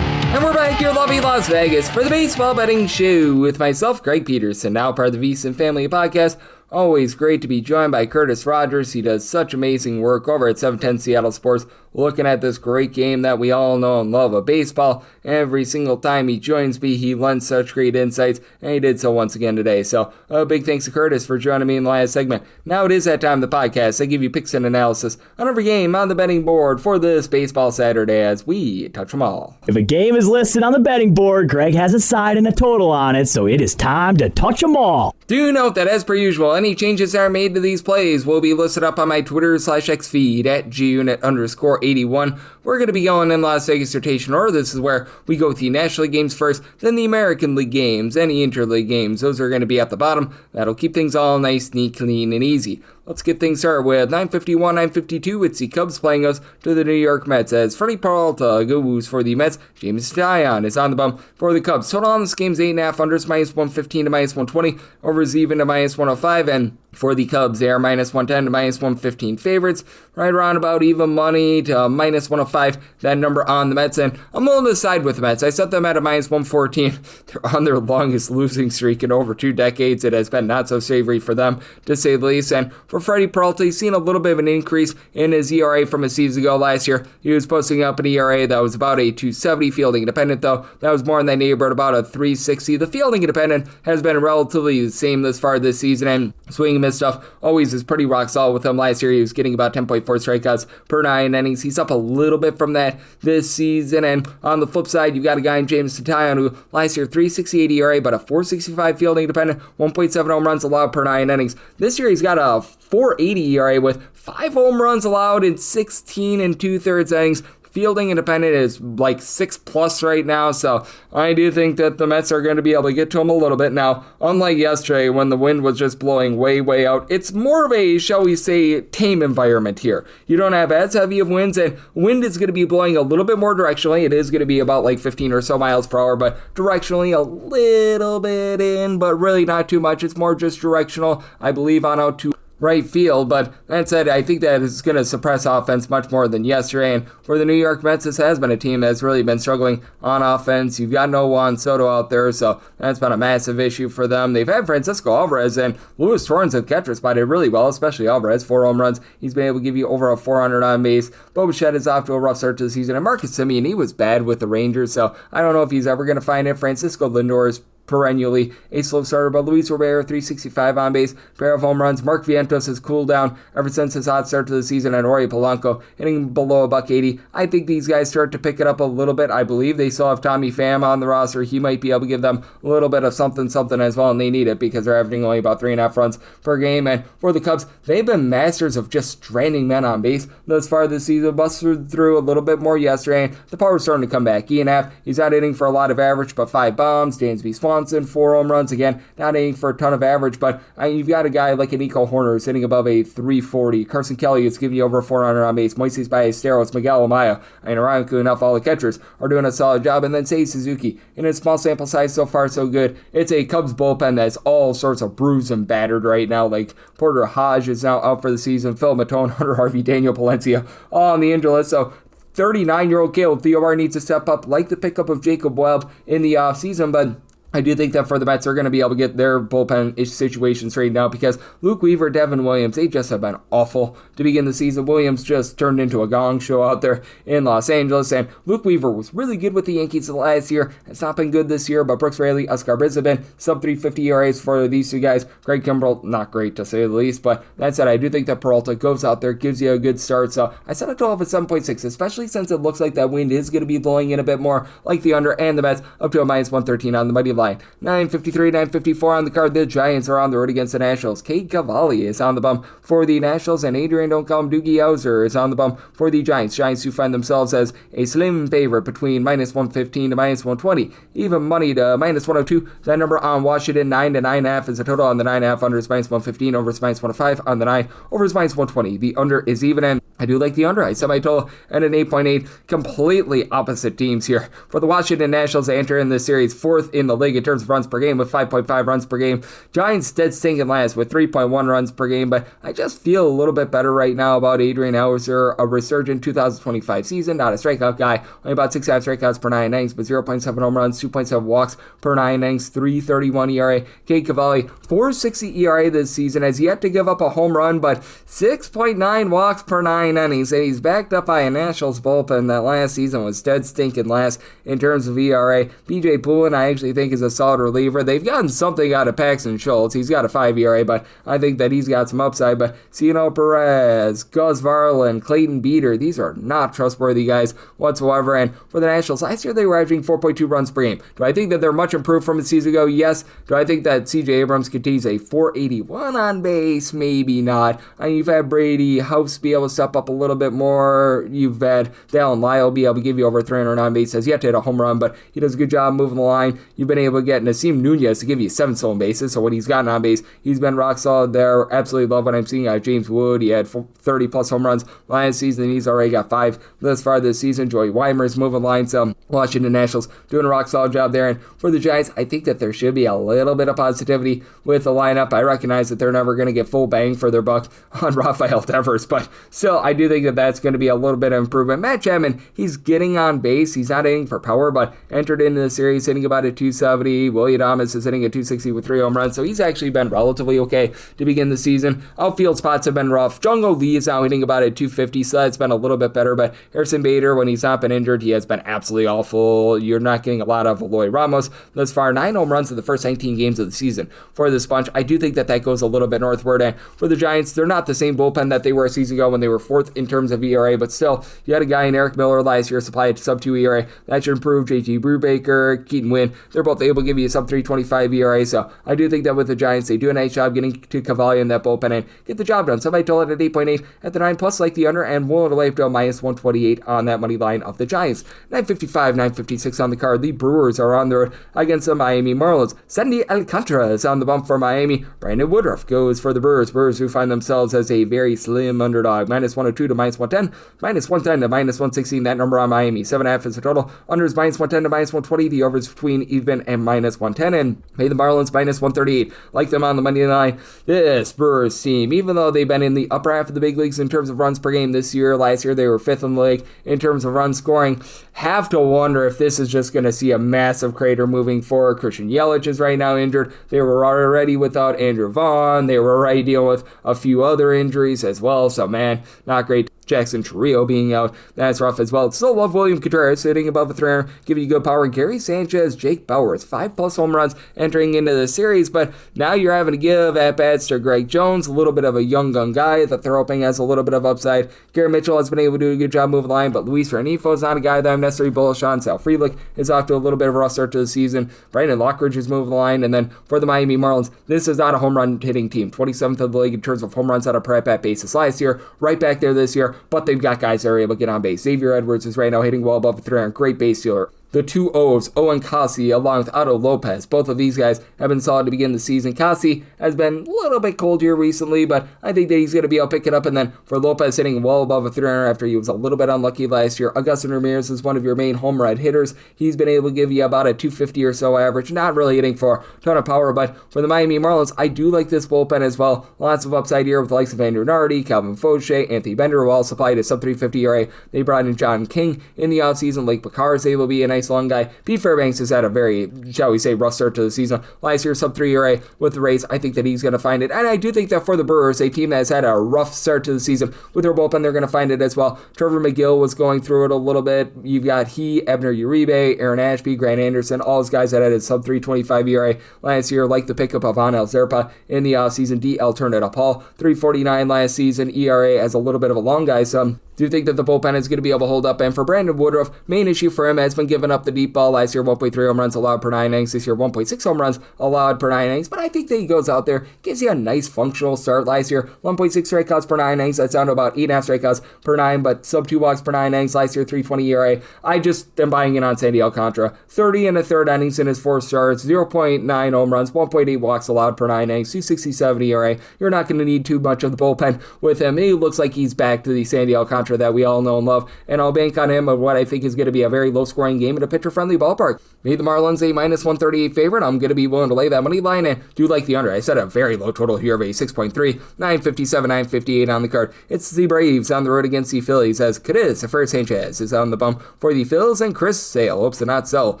And we're back here in lovely Las Vegas for the Baseball Betting Show with myself, Greg Peterson, now part of the VSiN family of podcasts. Always great to be joined by Curtis Rogers. He does such amazing work over at 710 Seattle Sports. looking at this great game that we all know and love of baseball. Every single time he joins me, he lends such great insights, and he did so once again today. So a big thanks to Curtis for joining me in the last segment. Now it is that time of the podcast. I give you picks and analysis on every game on the betting board for this baseball Saturday as we touch them all. If a game is listed on the betting board, Greg has a side and a total on it, so it is time to touch them all. Do note that, as per usual, any changes that are made to these plays will be listed up on my Twitter/X feed at @GUnit_81. We're going to be going in Las Vegas rotation order. This is where we go with the National League games first, then the American League games, any interleague games. Those are going to be at the bottom. That'll keep things all nice, neat, clean, and easy. Let's get things started with 9:51, 9:52. It's the Cubs playing us to the New York Mets as Freddie Peralta goes for the Mets. James Taillon is on the bump for the Cubs. Total on this game's 8.5. Unders -115 to -120. Overs even to -105. And for the Cubs, they are -110 to -115 favorites. Right around about even money to -105. That number on the Mets. And I'm willing to side with the Mets. I set them at a -114. They're on their longest losing streak in over 2 decades. It has been not so savory for them, to say the least. And for Freddie Peralta, he's seen a little bit of an increase in his ERA from a season ago. Last year, he was posting up an ERA that was about a 270. Fielding independent, though, that was more in that neighborhood, about a 360. The fielding independent has been relatively the same this far this season, and swing and miss stuff always is pretty rock solid with him. Last year, he was getting about 10.4 strikeouts per 9 innings. He's up a little bit from that this season. And on the flip side, you've got a guy in James Taillon who last year 368 ERA, but a 465 fielding independent, 1.7 home runs allowed per 9 innings. This year, he's got a 480 ERA with 5 home runs allowed in 16 2/3 innings. Fielding independent is like 6+ right now, so I do think that the Mets are going to be able to get to him a little bit. Now, unlike yesterday when the wind was just blowing way, way out, it's more of a, shall we say, tame environment here. You don't have as heavy of winds, and wind is going to be blowing a little bit more directionally. It is going to be about like 15 or so miles per hour, but directionally a little bit in, but really not too much. It's more just directional, I believe, on out to right field. But that said, I think that is going to suppress offense much more than yesterday. And for the New York Mets, this has been a team that's really been struggling on offense. You've got no Juan Soto out there, so that's been a massive issue for them. They've had Francisco Alvarez, and Luis Torrens have catcher spotted really well, especially Alvarez. 4 home runs. He's been able to give you over a 400 on base. Bo Bichette is off to a rough start to the season, and Marcus Semien, he was bad with the Rangers, so I don't know if he's ever going to find it. Francisco Lindor is perennially a slow starter, but Luis Robert, 365 on base, pair of home runs. Mark Vientos has cooled down ever since his hot start to the season, and Oriol Polanco hitting below $180. I think these guys start to pick it up a little bit. I believe they still have Tommy Pham on the roster. He might be able to give them a little bit of something as well, and they need it because they're averaging only about 3.5 runs per game. And for the Cubs, they've been masters of just stranding men on base thus far this season. Busted through a little bit more yesterday, and the power's starting to come back. Ian Happ, he's not hitting for a lot of average, but 5 bombs. Dansby Swanson, 4 home runs. Again, not aiming for a ton of average, but you've got a guy like Nico Horner who's hitting above a 340. Carson Kelly is giving you over 400 on base. Moises Ballesteros, Miguel Amaya, and ironically enough, all the catchers are doing a solid job. And then Seiya Suzuki, in a small sample size, so far so good. It's a Cubs bullpen that's all sorts of bruised and battered right now. Like Porter Hodge is now out for the season. Phil Matone, Hunter Harvey, Daniel Palencia, all on the injury list. So 39-year-old Caleb Theodore needs to step up, like the pickup of Jacob Webb in the offseason, but I do think that for the Mets, they're going to be able to get their bullpen situation straightened out because Luke Weaver, Devin Williams, they just have been awful to begin the season. Williams just turned into a gong show out there in Los Angeles, and Luke Weaver was really good with the Yankees last year. It's not been good this year, but Brooks Raley, Oscar Brizabin, sub-350 ERAs for these two guys. Greg Kimbrell, not great to say the least, but that said, I do think that Peralta goes out there, gives you a good start, so I set a total of a 7.6, especially since it looks like that wind is going to be blowing in a bit more, like the under, and the Mets up to a -113 on the Mighty line. 9:53, 9:54 on the card. The Giants are on the road against the Nationals. Cade Cavalli is on the bump for the Nationals, and Adrian, don't call him Doogie Howser, is on the bump for the Giants. Giants who find themselves as a slim favorite between -115 to -120. Even money to -102. That number on Washington, 9 to 9.5 is a total on the 9.5. Under is -115. Over is -105 on the 9. Over is -120. The under is even, and I do like the under. I set my total at an 8.8. Completely opposite teams here. For the Washington Nationals, they enter in this series 4th in the league league in terms of runs per game with 5.5 runs per game. Giants dead stinking last with 3.1 runs per game, but I just feel a little bit better right now about Adrian Hauser, a resurgent 2025 season, not a strikeout guy, only about 6.5 strikeouts per 9 innings, but 0.7 home runs, 2.7 walks per 9 innings, 3.31 ERA. Cade Cavalli, 4.60 ERA this season, has yet to give up a home run, but 6.9 walks per 9 innings, and he's backed up by a Nationals bullpen that last season was dead stinking last in terms of ERA. BJ Poulin, I actually think, is a solid reliever. They've gotten something out of Paxton Schultz. He's got a 5 ERA, but I think that he's got some upside. But Ciano Perez, Gus Varland, Clayton Beeter, these are not trustworthy guys whatsoever. And for the Nationals, last year they were averaging 4.2 runs per game. Do I think that they're much improved from a season ago? Yes. Do I think that CJ Abrams continues a 481 on base? Maybe not. You've had Brady House be able to step up a little bit more. You've had Dallin Lyle be able to give you over 300 on base. Has yet to hit a home run, but he does a good job moving the line. You've been able to get Nasim Nunez to give you 7 stolen bases, so when he's gotten on base, he's been rock solid there. Absolutely love what I'm seeing out of James Wood. He had 30 plus home runs last season, and he's already got 5 thus far this season. Joey Weimer's moving lines. Washington Nationals doing a rock solid job there. And for the Giants, I think that there should be a little bit of positivity with the lineup. I recognize that they're never going to get full bang for their buck on Rafael Devers, but still, I do think that that's going to be a little bit of improvement. Matt Chapman, he's getting on base. He's not hitting for power, but entered into the series hitting about a 270. William Thomas is hitting a 260 with 3 home runs, so he's actually been relatively okay to begin the season. Outfield spots have been rough. Jungle Lee is now hitting about a 250, so that's been a little bit better, but Harrison Bader, when he's not been injured, he has been absolutely awful. You're not getting a lot of Eloy Ramos thus far. 9 home runs in the first 19 games of the season for this bunch. I do think that that goes a little bit northward, and for the Giants, they're not the same bullpen that they were a season ago when they were 4th in terms of ERA, but still, you had a guy in Eric Miller last year supplied sub 2 ERA. That should improve. JT Brubaker, Keaton Wynn, they're both able to give you a sub 3.25 ERA, so I do think that with the Giants, they do a nice job getting to Cavalli in that bullpen and get the job done. Somebody told it at 8.8 at the 9 plus, like the under, and willing to lay up to a minus 128 on that money line of the Giants. 955, 956 on the card. The Brewers are on the road against the Miami Marlins. Sandy Alcantara is on the bump for Miami. Brandon Woodruff goes for the Brewers. Brewers who find themselves as a very slim underdog. Minus 102 to minus 110. Minus 110 to minus 116. That number on Miami. 7.5 is the total. Under is minus 110 to minus 120. The over is between even and minus 110. And pay the Marlins minus 138. Like them on the money line. This Brewers team, even though they've been in the upper half of the big leagues in terms of runs per game this year, last year they were 5th in the league in terms of run scoring, have to wonder if this is just going to see a massive crater moving forward. Christian Yelich is right now injured. They were already without Andrew Vaughn. They were already dealing with a few other injuries as well. So, man, not great. Jackson Chourio being out, that's rough as well. Still love William Contreras sitting above a 300, giving you good power. Gary Sanchez, Jake Bauers, 5 plus home runs entering into the series, but now you're having to give at-bats to Greg Jones, a little bit of a young gun guy that they're hoping has a little bit of upside. Gary Mitchell has been able to do a good job moving the line, but Luis Renifo is not a guy that I'm necessarily bullish on. Sal Frelick is off to a little bit of a rough start to the season. Brandon Lockridge is moving the line, and then for the Miami Marlins, this is not a home run hitting team. 27th of the league in terms of home runs out of per at-bat basis last year, right back there this year, but they've got guys that are able to get on base. Xavier Edwards is right now hitting well above the 300. Great base stealer. The two O's, Owen Kasi along with Otto Lopez, both of these guys have been solid to begin the season. Kasi has been a little bit cold here recently, but I think that he's going to be able to pick it up. And then for Lopez hitting well above a 300 after he was a little bit unlucky last year. Augustin Ramirez is one of your main home run hitters. He's been able to give you about a 250 or so average, not really hitting for a ton of power, but for the Miami Marlins, I do like this bullpen as well. Lots of upside here with the likes of Andrew Nardi, Calvin Fauché, Anthony Bender, who all supplied a sub 350 ERA. They brought in John King in the offseason. Lake Bakar is able to be a nice long guy. Pete Fairbanks has had a very, shall we say, rough start to the season. Last year, sub 3 ERA with the Rays. I think that he's going to find it. And I do think that for the Brewers, a team that has had a rough start to the season with their bullpen, they're going to find it as well. Trevor McGill was going through it a little bit. You've got Ebner Uribe, Aaron Ashby, Grant Anderson, all those guys that had a sub 3.25 ERA last year, like the pickup of Anel Zerpa in the offseason. DL turned it up. Paul, 3.49 last season. ERA as a little bit of a long guy. So do think that the bullpen is going to be able to hold up. And for Brandon Woodruff, main issue for him has been giving up the deep ball. Last year, 1.3 home runs allowed per 9 innings. This year, 1.6 home runs allowed per 9 innings. But I think that he goes out there, gives you a nice functional start. Last year, 1.6 strikeouts per 9 innings. That's down to about 8.5 strikeouts per 9, but sub 2 walks per 9 innings. Last year, 3.20 ERA. I just am buying in on Sandy Alcantara. 30 and a third innings in his 4 starts, 0.9 home runs, 1.8 walks allowed per 9 innings, 2.67 ERA. You're not going to need too much of the bullpen with him. He looks like he's back to the Sandy Alcantara mantra that we all know and love, and I'll bank on him of what I think is going to be a very low-scoring game in a pitcher-friendly ballpark. Made the Marlins a minus 138 favorite. I'm going to be willing to lay that money line and do like the under. I set a very low total here of a 6.3, 957, 958 on the card. It's the Braves on the road against the Phillies as Christopher Sanchez is on the bump for the Phils, and Chris Sale hopes to not sell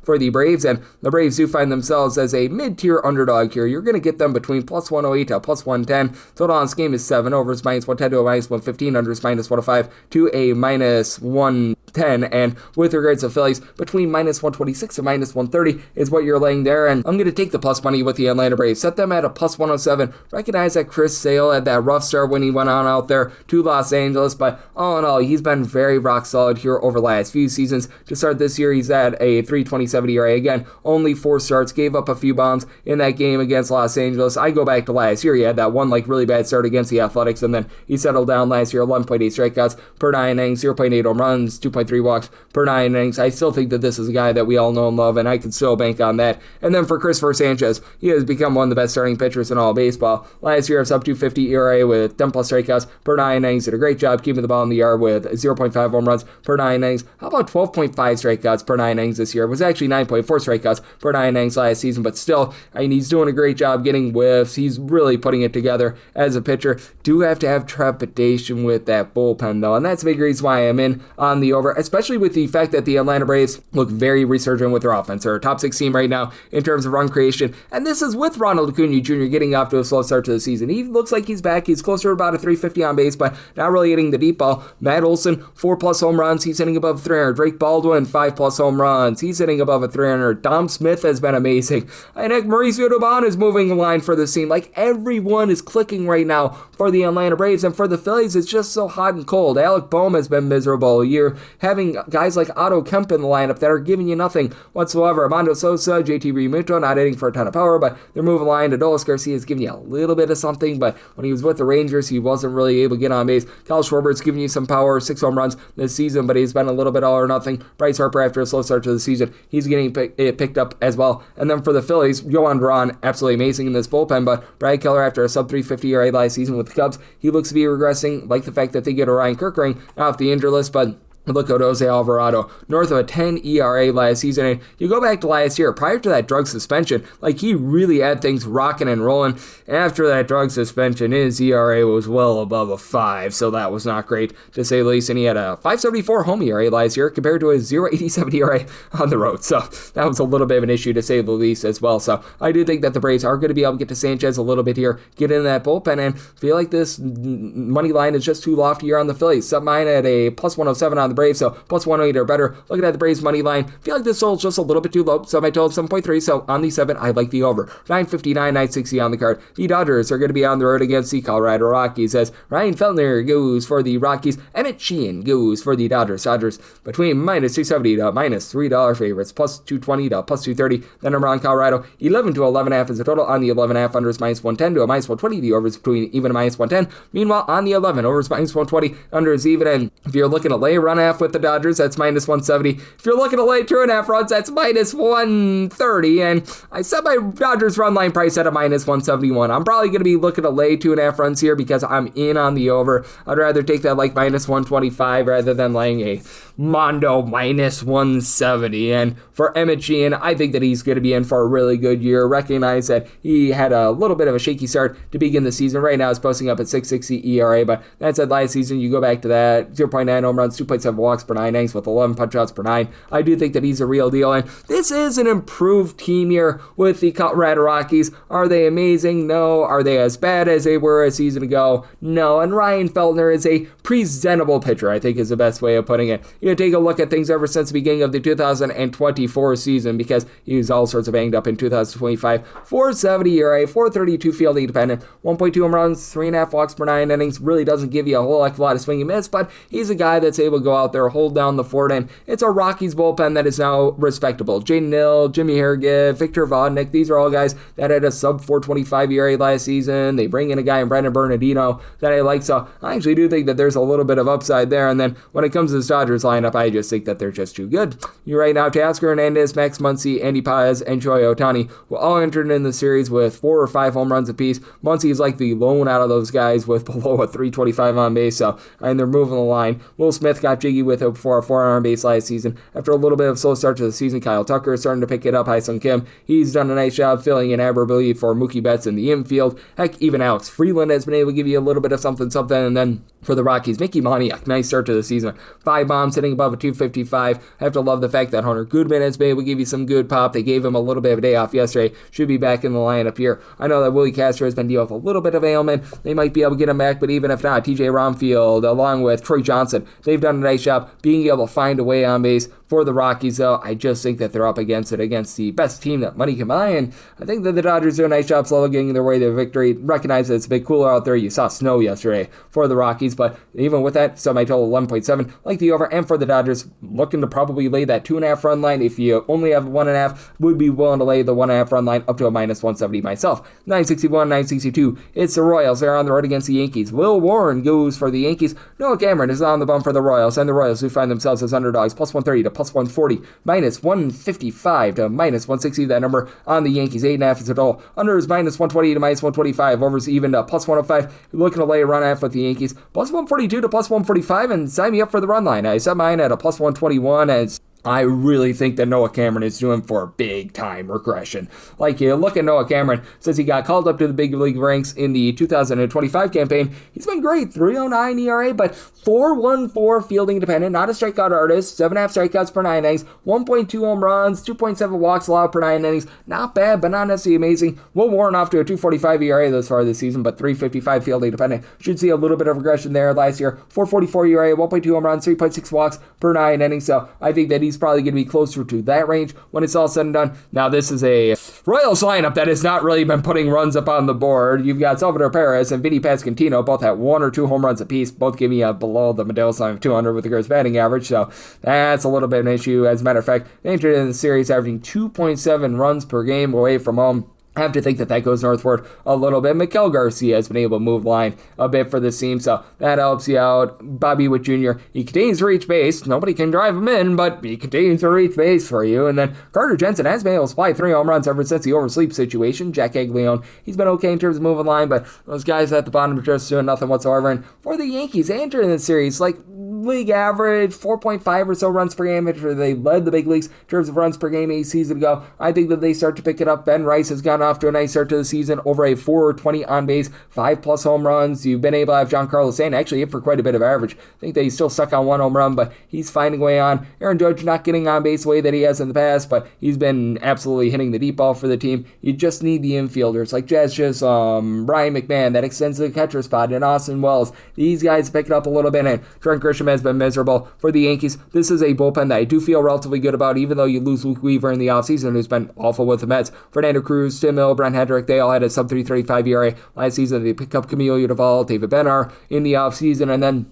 for the Braves, and the Braves do find themselves as a mid-tier underdog here. You're going to get them between plus 108 to plus 110. Total on this game is 7. Overs minus 110 to a minus 115. Unders minus 105 to a minus 110. And with regards to Phillies, between minus 126 to minus 130 is what you're laying there. And I'm going to take the plus money with the Atlanta Braves. Set them at a plus 107. Recognize that Chris Sale had that rough start when he went on out there to Los Angeles. But all in all, he's been very rock solid here over the last few seasons. To start this year, he's at a 3.27 ERA. Again, only 4 starts. Gave up a few bombs in that game against Los Angeles. I go back to last year. He had that one really bad start against the Athletics, and then he settled down last year. 11.8 strikeouts per 9 innings, 0.8 home runs, 2.3 walks per 9 innings. I still think that this is a guy that we all know and love, and I can still bank on that. And then for Christopher Sanchez, he has become one of the best starting pitchers in all of baseball. Last year, a sub 250 ERA with 10 plus strikeouts per 9 innings. Did a great job keeping the ball in the yard with 0.5 home runs per 9 innings. How about 12.5 strikeouts per 9 innings this year? It was actually 9.4 strikeouts per 9 innings last season, but still, I mean, he's doing a great job getting whiffs. He's really putting it together as a pitcher. Do have to have trepidation with that bullpen, though, and that's a big reason why I'm in on the over, especially with the fact that the Atlanta Braves look very resurgent with their offense. They're a top 6 team right now in terms of run creation, and this is with Ronald Acuna Jr. getting off to a slow start to the season. He looks like he's back. He's closer to about a 350 on base, but not really hitting the deep ball. Matt Olson, 4 plus home runs. He's hitting above 300. Drake Baldwin, 5 plus home runs. He's hitting above a 300. Dom Smith has been amazing. And Mauricio Dubon is moving the line for the team. Like, everyone is clicking right now for the Atlanta Braves, and for the Phillies, it's just so hot and cold. Alec Boehm has been miserable. You're having guys like Otto Kemp in the lineup that are giving you nothing whatsoever. Armando Sosa, JT Realmuto, not hitting for a ton of power, but they're moving the line. Adolis Garcia is giving you a little bit of something, but when he was with the Rangers, he wasn't really able to get on base. Kyle Schwarber's giving you some power, 6 home runs this season, but he's been a little bit all or nothing. Bryce Harper, after a slow start to the season, he's getting picked up as well. And then for the Phillies, Yohan Duran, absolutely amazing in this bullpen, but Brad Keller, after a sub 350 ERA last season with the Cubs, he looks to be regressing, like the fact that they get Orion Kirkring off the injured list, but look at Jose Alvarado, north of a 10 ERA last season. And you go back to last year, prior to that drug suspension, like, he really had things rocking and rolling. After that drug suspension, his ERA was well above a 5, so that was not great, to say the least. And he had a 5.74 home ERA last year compared to his 0.87 ERA on the road. So that was a little bit of an issue, to say the least, as well. So I do think that the Braves are going to be able to get to Sanchez a little bit here, get in that bullpen, and feel like this money line is just too lofty here on the Phillies. Set mine at a plus 107 on the Braves, so plus 108 or better. Looking at the Braves money line, feel like this total's just a little bit too low, so my total 7.3, so on the 7, I like the over. 959, 960 on the card. The Dodgers are going to be on the road against the Colorado Rockies, as Ryan Feltner goes for the Rockies. Emmett Sheehan goes for the Dodgers. Dodgers between minus 270 to minus $3 favorites, plus 220 to plus 230. The number on Colorado, 11 to 11.5 is the total. On the 11.5, under is minus 110 to a minus 120. The over is between even and minus 110. Meanwhile, on the 11, over is minus 120, under is even. And if you're looking to lay a run half with the Dodgers, that's minus 170. If you're looking to lay 2.5 runs, that's minus 130. And I set my Dodgers run line price at a minus 171. I'm probably going to be looking to lay 2.5 runs here because I'm in on the over. I'd rather take that like minus 125 rather than laying a Mondo minus 170. And for Emmett Sheehan, I think that he's going to be in for a really good year. Recognize that he had a little bit of a shaky start to begin the season. Right now, he's posting up at 6.60 ERA, but that said, last season, you go back to that, 0.9 home runs, 2.7 walks per 9 innings with 11 punch-outs per 9. I do think that he's a real deal, and this is an improved team here with the Colorado Rockies. Are they amazing? No. Are they as bad as they were a season ago? No. And Ryan Feltner is a presentable pitcher, I think is the best way of putting it. You take a look at things ever since the beginning of the 2024 season, because he was all sorts of banged up in 2025. 4.70 ERA, 4.32 fielding dependent, 1.2 home runs, 3.5 walks per 9 innings. Really doesn't give you a whole heck of a lot of swing and miss, but he's a guy that's able to go out there, hold down the fort, and it's a Rockies bullpen that is now respectable. Jaden Hill, Jimmy Harrigan, Victor Vodnik, these are all guys that had a sub 4.25 ERA last season. They bring in a guy in Brandon Bernardino that I like, so I actually do think that there's a little bit of upside there. And then when it comes to this Dodgers lineup, lineup. I just think that they're just too good. You right now, Teoscar Hernandez, Max Muncy, Andy Paez, and Shohei Ohtani will all enter in the series with 4 or 5 home runs apiece. Muncy is like the lone out of those guys with below a 325 on base, and they're moving the line. Will Smith got jiggy with it before a 4 on base last season. After a little bit of slow start to the season, Kyle Tucker is starting to pick it up. Hyun Kim, he's done a nice job filling in admirably for Mookie Betts in the infield. Heck, even Alex Freeland has been able to give you a little bit of something, and then for the Rockies, Mickey Moniak, nice start to the season. 5 bombs, hitting above a 255. I have to love the fact that Hunter Goodman has been able to give you some good pop. They gave him a little bit of a day off yesterday. Should be back in the lineup here. I know that Willie Castro has been dealing with a little bit of ailment. They might be able to get him back, but even if not, TJ Romfield, along with Troy Johnson, they've done a nice job being able to find a way on base. For the Rockies, though, I just think that they're up against the best team that money can buy, and I think that the Dodgers do a nice job slowly getting their way to victory. Recognize that it's a bit cooler out there. You saw snow yesterday for the Rockies, but even with that, so my total 11.7, like the over, and for the Dodgers, looking to probably lay that 2.5 run line. If you only have 1.5, would be willing to lay the 1.5 run line up to a minus 170 myself. 961, 962, it's the Royals. They're on the road against the Yankees. Will Warren goes for the Yankees. Noah Cameron is on the bump for the Royals, and the Royals who find themselves as underdogs, plus 130 to plus 140. Minus 155 to minus 160, that number on the Yankees. 8.5 is a total. Under is minus 120 to minus 125. Over is even to plus 105. You're looking to lay a run half with the Yankees. Plus 142 to plus 145, and sign me up for the run line. I set mine at a plus 121 as I really think that Noah Cameron is doing for a big-time regression. Like, you look at Noah Cameron, since he got called up to the big league ranks in the 2025 campaign, he's been great. 3.09 ERA, but 4.14 fielding dependent, not a strikeout artist, 7.5 strikeouts per 9 innings, 1.2 home runs, 2.7 walks allowed per 9 innings. Not bad, but not necessarily amazing. Will Warren off to a 2.45 ERA thus far this season, but 3.55 fielding dependent. Should see a little bit of regression there last year. 4.44 ERA, 1.2 home runs, 3.6 walks per 9 innings, so I think that he's probably going to be closer to that range when it's all said and done. Now, this is a Royals lineup that has not really been putting runs up on the board. You've got Salvador Perez and Vinny Pasquantino, both at 1 or 2 home runs apiece, both giving you below the Medelis line of 200 with the gross batting average, so that's a little bit of an issue. As a matter of fact, they entered in the series averaging 2.7 runs per game away from home. I have to think that goes northward a little bit. Miguel Garcia has been able to move line a bit for this team, so that helps you out. Bobby Witt Jr., he continues to reach base. Nobody can drive him in, but he continues to reach base for you. And then Carter Jensen has been able to supply 3 home runs ever since the oversleep situation. Jack Aguileone, he's been okay in terms of moving line, but those guys at the bottom are just doing nothing whatsoever. And for the Yankees, they entered in the series like league average, 4.5 or so runs per game after they led the big leagues in terms of runs per game a season ago. I think that they start to pick it up. Ben Rice has gone off to a nice start to the season, over a 4.20 on base, 5+ home runs. You've been able to have Giancarlo Stanton actually hit for quite a bit of average. I think that he's still stuck on 1 home run, but he's finding a way on. Aaron Judge not getting on base the way that he has in the past, but he's been absolutely hitting the deep ball for the team. You just need the infielders like Jazz Chisholm, Brian McMahon, that extends the catcher spot, and Austin Wells. These guys pick it up a little bit, and Trent Grisham has been miserable for the Yankees. This is a bullpen that I do feel relatively good about, even though you lose Luke Weaver in the offseason, who's been awful with the Mets. Fernando Cruz, Tim Hill, Brent Hedrick, they all had a sub 3.35 ERA last season. They picked up Camilo Duvall, David Benar in the offseason, and then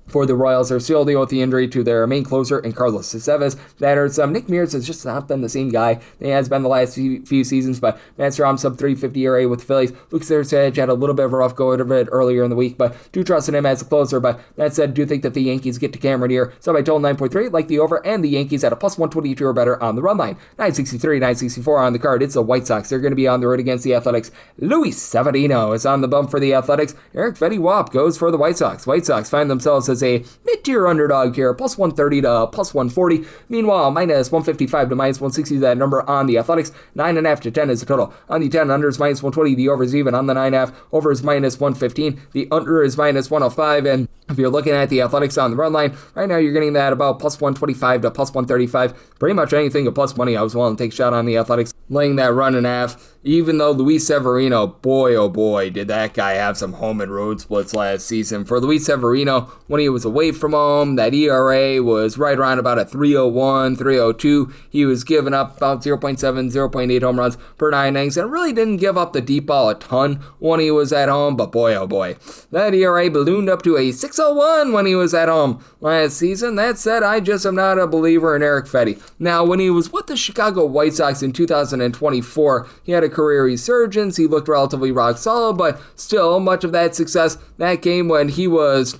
for the Royals, they're still dealing with the injury to their main closer and Carlos Estevez. That hurts them. Nick Mears has just not been the same guy he has been the last few seasons, but Matt Strom sub 3.50 ERA with the Phillies. Lucas Erceg had a little bit of a rough go of it earlier in the week, but do trust in him as a closer. But that said, do think that the Yankees get to Cameron here. So by total 9.3, like the over, and the Yankees at a plus 122 or better on the run line. 963, 964 on the card. It's the White Sox. They're going to be on the road against the Athletics. Luis Severino is on the bump for the Athletics. Eric Fetty Wap goes for the White Sox. White Sox find themselves as a mid-tier underdog here, plus 130 to plus 140. Meanwhile, minus 155 to minus 160, that number on the Athletics. 9.5 to 10 is the total. On the 10, under is minus 120. The over is even. On the 9.5, over is minus 115. The under is minus 105. And if you're looking at the Athletics on the run line, right now you're getting that about plus 125 to plus 135. Pretty much anything at plus money, I was willing to take a shot on the Athletics, laying that run and a half. Even though Luis Severino, boy oh boy, did that guy have some home and road splits last season. For Luis Severino, when he was away from home, that ERA was right around about a 3.01, 3.02. He was giving up about 0.7, 0.8 home runs per 9 innings, and really didn't give up the deep ball a ton when he was at home, but boy oh boy, that ERA ballooned up to a 6.01 when he was at home last season. That said, I just am not a believer in Eric Fetty. Now, when he was with the Chicago White Sox in 2024, he had a career resurgence. He looked relatively rock solid, but still much of that success that came when he was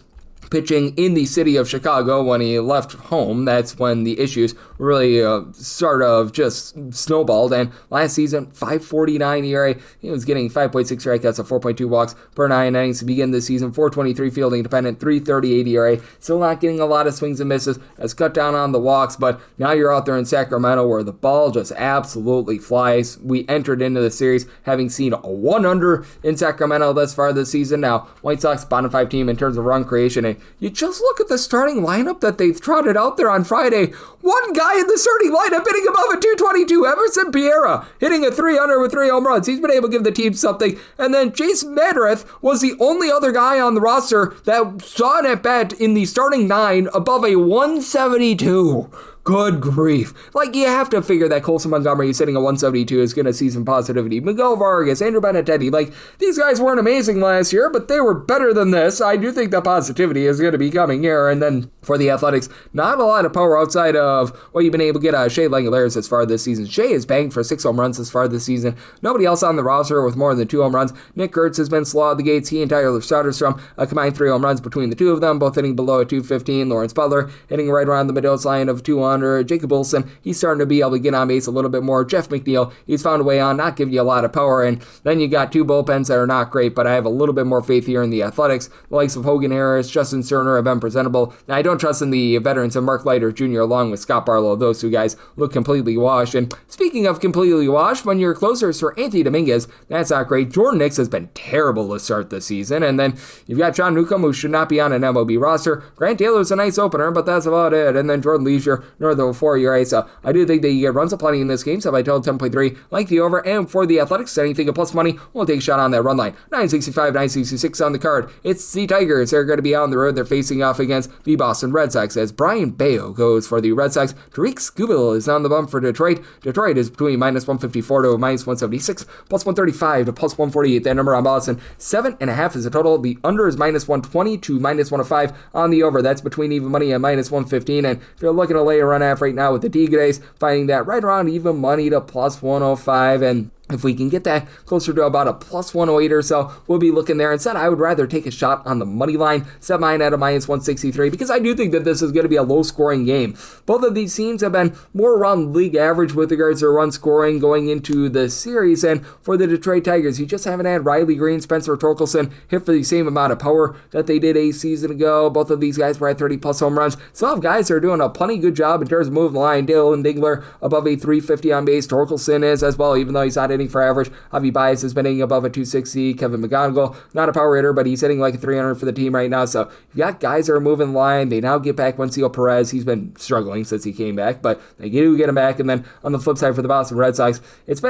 pitching in the city of Chicago when he left home. That's when the issues really sort of just snowballed. And last season, 5.49 ERA. He was getting 5.6 strikeouts and 4.2 walks per 9 innings to begin this season. 4.23 fielding dependent, 3.38 ERA. Still not getting a lot of swings and misses. Has cut down on the walks, but now you're out there in Sacramento where the ball just absolutely flies. We entered into the series having seen a 1-under in Sacramento thus far this season. Now, White Sox bottom 5 team in terms of run creation, and you just look at the starting lineup that they've trotted out there on Friday. One guy in the starting lineup hitting above a 222, Everson Piera, hitting a 300 with 3 home runs. He's been able to give the team something. And then Jason Madrith was the only other guy on the roster that saw an at-bat in the starting 9 above a 172. Good grief. Like, you have to figure that Colson Montgomery sitting at 172 is going to see some positivity. Miguel Vargas, Andrew Benintendi, like, these guys weren't amazing last year, but they were better than this. I do think the positivity is going to be coming here. And then for the Athletics, not a lot of power outside of what you've been able to get out of Shea Langeliers this far this season. Shea has banged for 6 home runs this far this season. Nobody else on the roster with more than 2 home runs. Nick Gertz has been slow out the gates. He and Tyler Soderstrom combined 3 home runs between the two of them, both hitting below a 215. Lawrence Butler hitting right around the middle line of 200. Jacob Wilson, he's starting to be able to get on base a little bit more. Jeff McNeil, he's found a way on, not giving you a lot of power. And then you got 2 bullpens that are not great, but I have a little bit more faith here in the Athletics. The likes of Hogan Harris, Justin Cerner have been presentable. Now, I don't trust in the veterans of Mark Leiter Jr. along with Scott Barlow. Those 2 guys look completely washed. And speaking of completely washed, when your closer is for Anthony Dominguez, that's not great. Jordan Nix has been terrible to start the season. And then you've got John Newcomb, who should not be on an MLB roster. Grant Taylor's a nice opener, but that's about it. And then Jordan Leisure, north of 4 ERA. So I do think that you get runs aplenty in this game. So if I told 10.3, like the over. And for the Athletics, anything of plus money, we'll take a shot on that run line. 965, 966 on the card. It's the Tigers. They're going to be on the road. They're facing off against the Boston Red Sox as Brian Bayo goes for the Red Sox. Tariq Skubal is on the bump for Detroit. Detroit is between minus 154 to minus 176, plus 135 to plus 148. That number on Boston, 7.5 is the total. The under is minus 120 to minus 105 on the over. That's between even money and minus 115. And if you're looking to lay a run half right now with the Tigres, finding that right around even money to plus 105. And if we can get that closer to about a plus 108 or so, we'll be looking there. Instead, I would rather take a shot on the money line, set mine at a minus 163, because I do think that this is going to be a low-scoring game. Both of these teams have been more around league average with regards to run scoring going into the series. And for the Detroit Tigers, you just haven't had Riley Green, Spencer Torkelson hit for the same amount of power that they did a season ago. Both of these guys were at 30-plus home runs. Some of guys are doing a plenty good job in terms of moving the line. Dylan Dingler above a 350 on base. Torkelson is as well, even though he's not hitting for average. Javi Baez has been hitting above a 260. Kevin McGonigal, not a power hitter, but he's hitting like a 300 for the team right now. So you've got guys that are moving the line. They now get back Wencio Perez. He's been struggling since he came back, but they do get him back. And then on the flip side for the Boston Red Sox, it's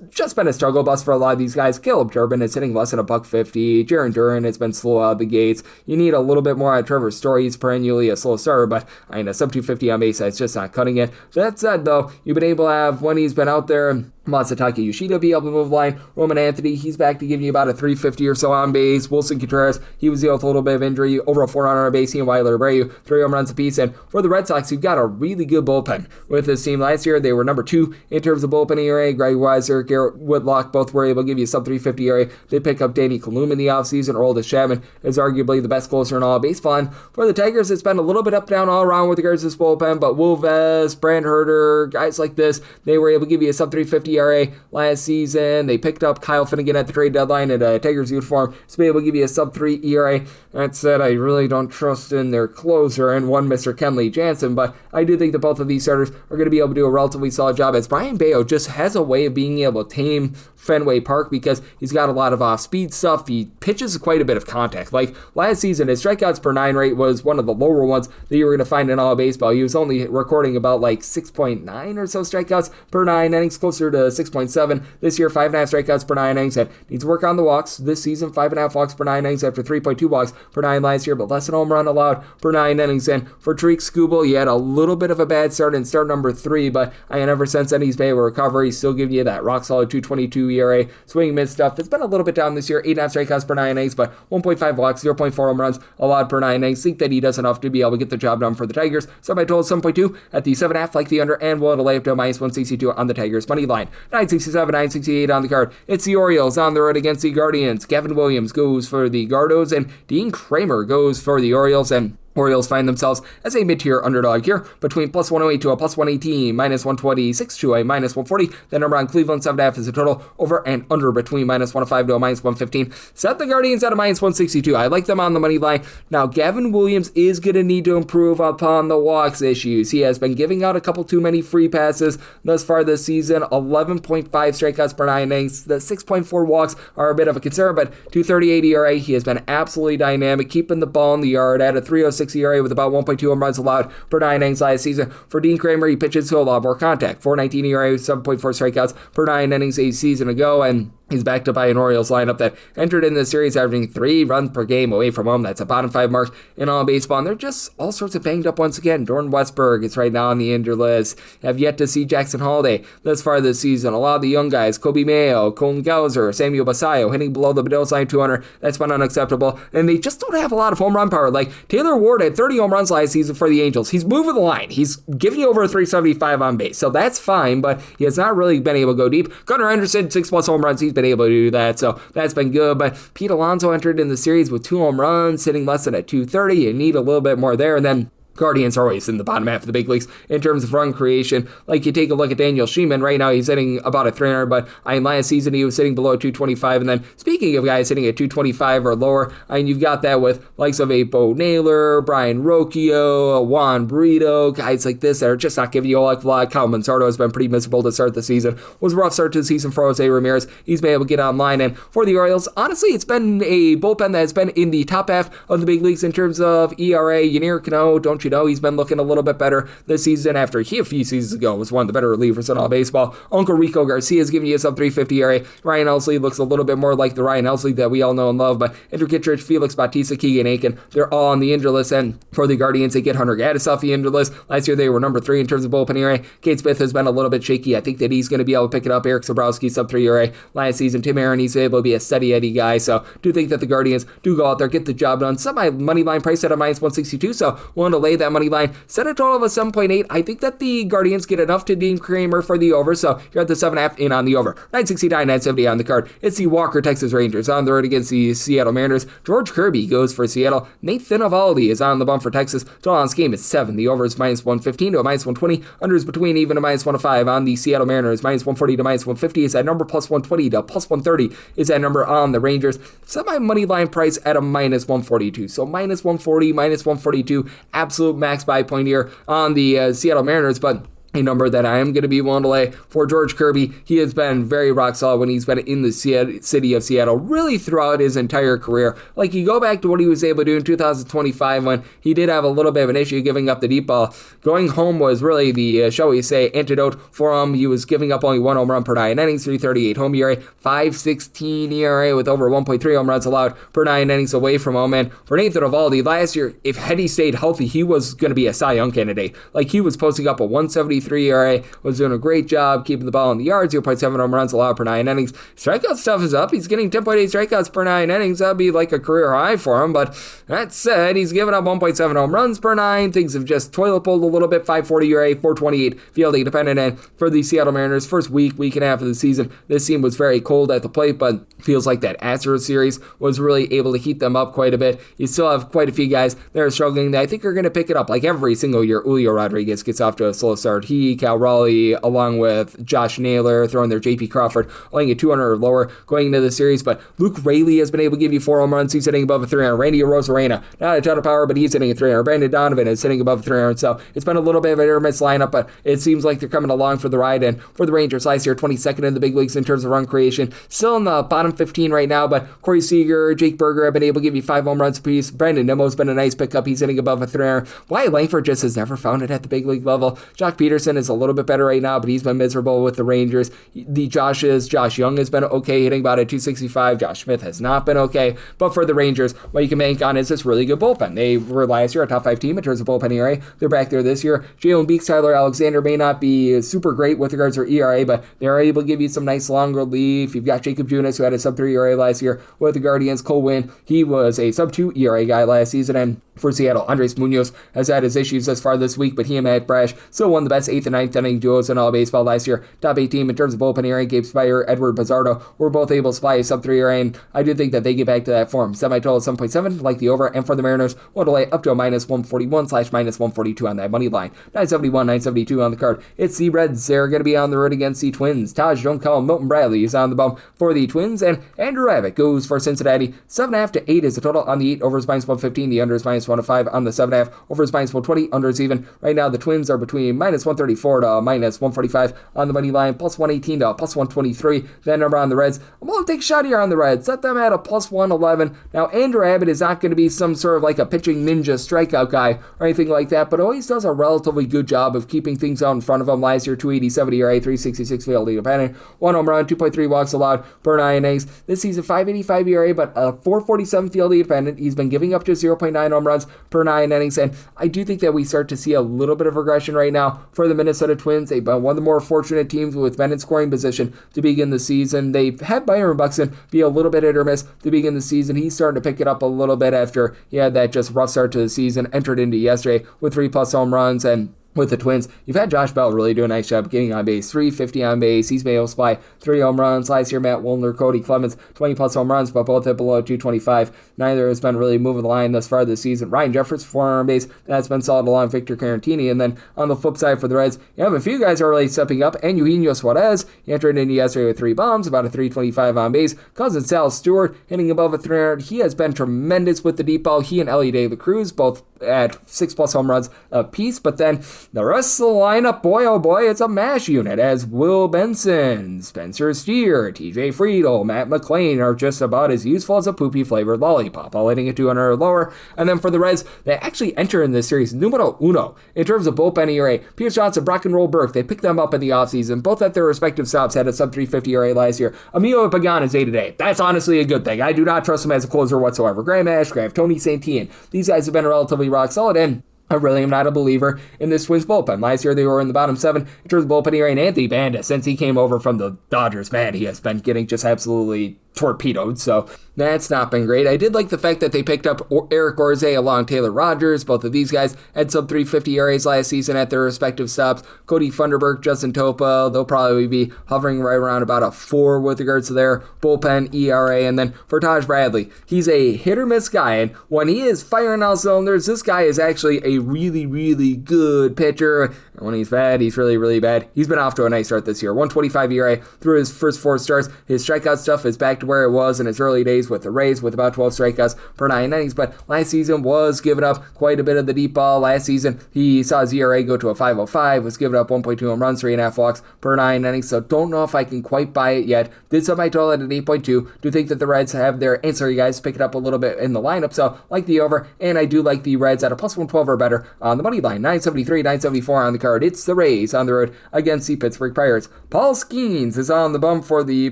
just been a struggle bus for a lot of these guys. Caleb Durbin is hitting less than $150. Jaron Duran has been slow out of the gates. You need a little bit more out of Trevor Story. He's perennially a slow starter, but I mean, a sub 250 on base, that's just not cutting it. That said, though, you've been able to have, when he's been out there, Masataka Yoshida be able to move line. Roman Anthony, he's back to give you about a 350 or so on base. Wilson Contreras, he was dealing with a little bit of injury, over a 400 on base. He and Weiler Abreu, 3 home runs apiece. And for the Red Sox, you've got a really good bullpen with this team. Last year, they were number 2 in terms of bullpen ERA. Greg Weiser, Garrett Whitlock, both were able to give you a sub 350 ERA. They pick up Danny Kalum in the offseason. Aroldis Chapman is arguably the best closer in all baseball. And for the Tigers, it's been a little bit up down all around with regards to this bullpen, but Wolves, Brand Herter, guys like this, they were able to give you a sub 350 ERA last season. They picked up Kyle Finnegan at the trade deadline in a Tigers uniform to be able to give you a sub 3 ERA. That said, I really don't trust in their closer and one Mr. Kenley Jansen, but I do think that both of these starters are going to be able to do a relatively solid job, as Brian Bayo just has a way of being able to tame Fenway Park because he's got a lot of off-speed stuff. He pitches quite a bit of contact. Like last season, his strikeouts per 9 rate was one of the lower ones that you were going to find in all of baseball. He was only recording about like 6.9 or so strikeouts per 9 innings, closer to 6.7. This year, 5.5 strikeouts per 9 innings, and needs to work on the walks. This season, 5.5 walks per 9 innings after 3.2 walks per 9 last year, but less than home run allowed per 9 innings. And for Tariq Skubal, you had a little bit of a bad start in start number 3, but ever since then, he's made a recovery. He's still giving you that rock-solid 2.22 ERA. Swing mid stuff. It's been a little bit down this year, 8.5 strikeouts per 9 innings, but 1.5 walks, 0.4 home runs allowed per 9 innings. Think that he does enough to be able to get the job done for the Tigers. So I told 7.2 at the 7.5, like the under, and we'll lay up to a minus 162 on the Tigers money line. 967, 968 on the card. It's the Orioles on the road against the Guardians. Gavin Williams goes for the Gardos, and Dean Kramer goes for the Orioles, and Orioles find themselves as a mid-tier underdog here between plus 108 to a plus 118, minus 126 to a minus 140. The number on Cleveland, 7.5 is a total. Over and under between minus 105 to a minus 115. Set the Guardians at a minus 162. I like them on the money line. Now, Gavin Williams is going to need to improve upon the walks issues. He has been giving out a couple too many free passes thus far this season. 11.5 strikeouts per 9 innings. The 6.4 walks are a bit of a concern, but 2.38 ERA. He has been absolutely dynamic, keeping the ball in the yard at a 3.06 ERA with about 1.2 home runs allowed per 9 innings last season. For Dean Kramer, he pitches to a lot more contact. 4.19 ERA with 7.4 strikeouts per 9 innings a season ago, and he's backed up by an Orioles lineup that entered in the series averaging 3 runs per game away from home. That's a bottom 5 mark in all baseball, and they're just all sorts of banged up once again. Jordan Westberg is right now on the injured list. Have yet to see Jackson Holiday thus far this season. A lot of the young guys, Kobe Mayo, Colton Gauser, Samuel Basayo, hitting below the Bedell's line 200. That's been unacceptable, and they just don't have a lot of home run power. Like Taylor Ward had 30 home runs last season for the Angels. He's moving the line. He's giving you over a 375 on base, so that's fine, but he has not really been able to go deep. Gunnar Anderson, 6+ home runs. He's been able to do that, so that's been good. But Pete Alonso entered in the series with 2 home runs, sitting less than a 230. You need a little bit more there, and then Guardians are always in the bottom half of the big leagues in terms of run creation. Like, you take a look at Daniel Sheeman. Right now, he's hitting about a 300, but last season, he was sitting below 225. And then, speaking of guys hitting at 225 or lower, you've got that with likes of a Bo Naylor, Brian Rocchio, Juan Burrito, guys like this that are just not giving you a lot. Kyle Manzardo has been pretty miserable to start the season. Was a rough start to the season for Jose Ramirez. He's been able to get online. And for the Orioles, honestly, it's been a bullpen that has been in the top half of the big leagues in terms of ERA. Yannier Cano, don't you know, he's been looking a little bit better this season after he a few seasons ago was one of the better relievers in all baseball. Uncle Rico Garcia is giving you a sub 350 ERA. Ryan Elsley looks a little bit more like the Ryan Elsley that we all know and love, but Andrew Kittredge, Felix Bautista, Keegan Aiken, they're all on the injured list. And for the Guardians, they get Hunter Gaddis off the injured list. Last year they were number 3 in terms of bullpen ERA. Cade Smith has been a little bit shaky. I think that he's going to be able to pick it up. Eric Sobrowski, sub 3 ERA last season. Tim Aaron, he's able to be a steady Eddie guy, so do think that the Guardians do go out there, get the job done. Set my money line price at a minus 162, so willing to lay that money line. Set a total of a 7.8. I think that the Guardians get enough to Dean Kramer for the over, so you're at the 7.5 in on the over. 969, 970 on the card. It's the Walker Texas Rangers on the road against the Seattle Mariners. George Kirby goes for Seattle. Nathan Eovaldi is on the bump for Texas. Total on this game is 7. The over is minus 115 to a minus 120. Under is between even to minus 105 on the Seattle Mariners. Minus 140 to minus 150 is that number. Plus 120 to plus 130 is that number on the Rangers. Set my money line price at a minus 142. So minus 140, minus 142. Absolute max buy point here on the Seattle Mariners, but a number that I am going to be willing to lay for George Kirby. He has been very rock solid when he's been in the city of Seattle really throughout his entire career. Like, you go back to what he was able to do in 2025 when he did have a little bit of an issue giving up the deep ball. Going home was really the, shall we say, antidote for him. He was giving up only 1 home run per 9 innings, 3.38 home ERA, 5.16 ERA with over 1.3 home runs allowed per 9 innings away from home. And for Nathan Eovaldi, last year, if had he stayed healthy, he was going to be a Cy Young candidate. Like, he was posting up a 173 ERA, was doing a great job keeping the ball in the yard, 0.7 home runs allowed per 9 innings. Strikeout stuff is up. He's getting 10.8 strikeouts per 9 innings. That'd be like a career high for him, but that said, he's given up 1.7 home runs per 9. Things have just toilet bowled a little bit. 5.40 ERA, 4.28 fielding dependent. And for the Seattle Mariners, first week and a half of the season, this team was very cold at the plate, but feels like that Astros series was really able to heat them up quite a bit. You still have quite a few guys that are struggling that I think are going to pick it up. Like every single year, Julio Rodriguez gets off to a slow start. Cal Raleigh, along with Josh Naylor, throwing their J.P. Crawford, only at 200 or lower going into the series. But Luke Raley has been able to give you 4 home runs. He's hitting above a 300. Randy Arozarena, not a ton of power, but he's hitting a 300. Brandon Donovan is hitting above 300. So it's been a little bit of an intermits lineup, but it seems like they're coming along for the ride. And for the Rangers, last year, 22nd in the big leagues in terms of run creation. Still in the bottom 15 right now, but Corey Seager, Jake Berger have been able to give you 5 home runs apiece. Brandon Nimmo's been a nice pickup. He's hitting above a 300. Wyatt Langford just has never found it at the big league level. Jock Peterson is a little bit better right now, but he's been miserable with the Rangers. Josh Young has been okay, hitting about a 265. Josh Smith has not been okay. But for the Rangers, what you can bank on is this really good bullpen. They were last year a top 5 team in terms of bullpen ERA. They're back there this year. Jalen Beeks, Tyler Alexander may not be super great with regards to their ERA, but they're able to give you some nice long relief. You've got Jacob Junis, who had a sub 3 ERA last year with the Guardians. Cole Winn, he was a sub 2 ERA guy last season. And for Seattle, Andres Munoz has had his issues thus far this week, but he and Matt Brash still one of the best best 8th and ninth inning duos in all baseball last year. Top 8 team in terms of bullpen ERA. Gabe Speier, Edward Pizzardo were both able to supply a sub-3 ERA, and I do think that they get back to that form. Semi-total 7.7, like the over, and for the Mariners, we'll delay up to a -141/-142 on that money line. 971, 972 on the card. It's the Reds. They're going to be on the road against the Twins. Taj Johncal and Milton Bradley is on the bump for the Twins, and Andrew Abbott goes for Cincinnati. 7.5 to 8 is the total on the 8. Over is -115. The under is -105 on the 7.5. Over is -120. Under is even. Right now, the Twins are between -134 to -145 on the money line, +118 to +123. That number on the Reds. I'm going to take a shot here on the Reds. Set them at a +111. Now, Andrew Abbott is not going to be some sort of like a pitching ninja strikeout guy or anything like that, but always does a relatively good job of keeping things out in front of him. Last year, 287 ERA, 366 field independent, 1 home run, 2.3 walks allowed per 9 innings. This season, 585 ERA, but a 447 field independent. He's been giving up just 0.9 home runs per 9 innings, and I do think that we start to see a little bit of regression right now for the Minnesota Twins. They've been one of the more fortunate teams with men in scoring position to begin the season. They've had Byron Buxton be a little bit hit or miss to begin the season. He's starting to pick it up a little bit after he had that just rough start to the season, entered into yesterday with 3+ home runs, and with the Twins, you've had Josh Bell really do a nice job getting on base. 350 on base. He's been able to supply 3 home runs. Last year, Matt Woolner, Cody Clemens, 20+ home runs, but both hit below 225. Neither has been really moving the line thus far this season. Ryan Jeffers, 4 on base. That's been solid along Victor Carantini. And then on the flip side for the Reds, you have a few guys are really stepping up. And Eugenio Suarez, he entered into yesterday with 3 bombs, about a 325 on base. Cousin Sal Stewart hitting above a 300. He has been tremendous with the deep ball. He and Ellie De La Cruz both at 6+ home runs apiece. But then the rest of the lineup, boy oh boy, it's a mash unit as Will Benson, Spencer Steer, TJ Friedel, Matt McClain are just about as useful as a poopy flavored lollipop, all hitting at 200 or lower. And then for the Reds, they actually enter in this series numero uno in terms of bullpen ERA. Pierce Johnson, Brock and Roll Burke, they picked them up in the offseason. Both at their respective stops had a sub 350 ERA last year. Emilio Pagan is day-to-day. That's honestly a good thing. I do not trust him as a closer whatsoever. Graham Ashcraft, Tony Santillan, these guys have been relatively rock solid, and I really am not a believer in this Twins bullpen. Last year, they were in the bottom 7 in terms of bullpen ERA, and Anthony Banda, since he came over from the Dodgers, man, he has been getting just absolutely torpedoed, so that's not been great. I did like the fact that they picked up Eric Orze along Taylor Rogers. Both of these guys had sub 350 ERAs last season at their respective stops. Cody Funderburk, Justin Topa, they'll probably be hovering right around about a 4 with regards to their bullpen ERA. And then for Taj Bradley, he's a hit or miss guy, and when he is firing all cylinders, this guy is actually a really, really good pitcher. And when he's bad, he's really, really bad. He's been off to a nice start this year. 125 ERA through his first 4 starts. His strikeout stuff is back to where it was in his early days with the Rays, with about 12 strikeouts per 9 innings, but last season was giving up quite a bit of the deep ball. Last season, he saw his ERA go to a 5.05, was giving up 1.2 home runs, 3.5 walks per 9 innings, so don't know if I can quite buy it yet. Did set my total at an 8.2. Do think that the Reds have their ancillary guys pick it up a little bit in the lineup, so like the over, and I do like the Reds at a +112 or better on the money line. 973, 974 on the card. It's the Rays on the road against the Pittsburgh Pirates. Paul Skeens is on the bump for the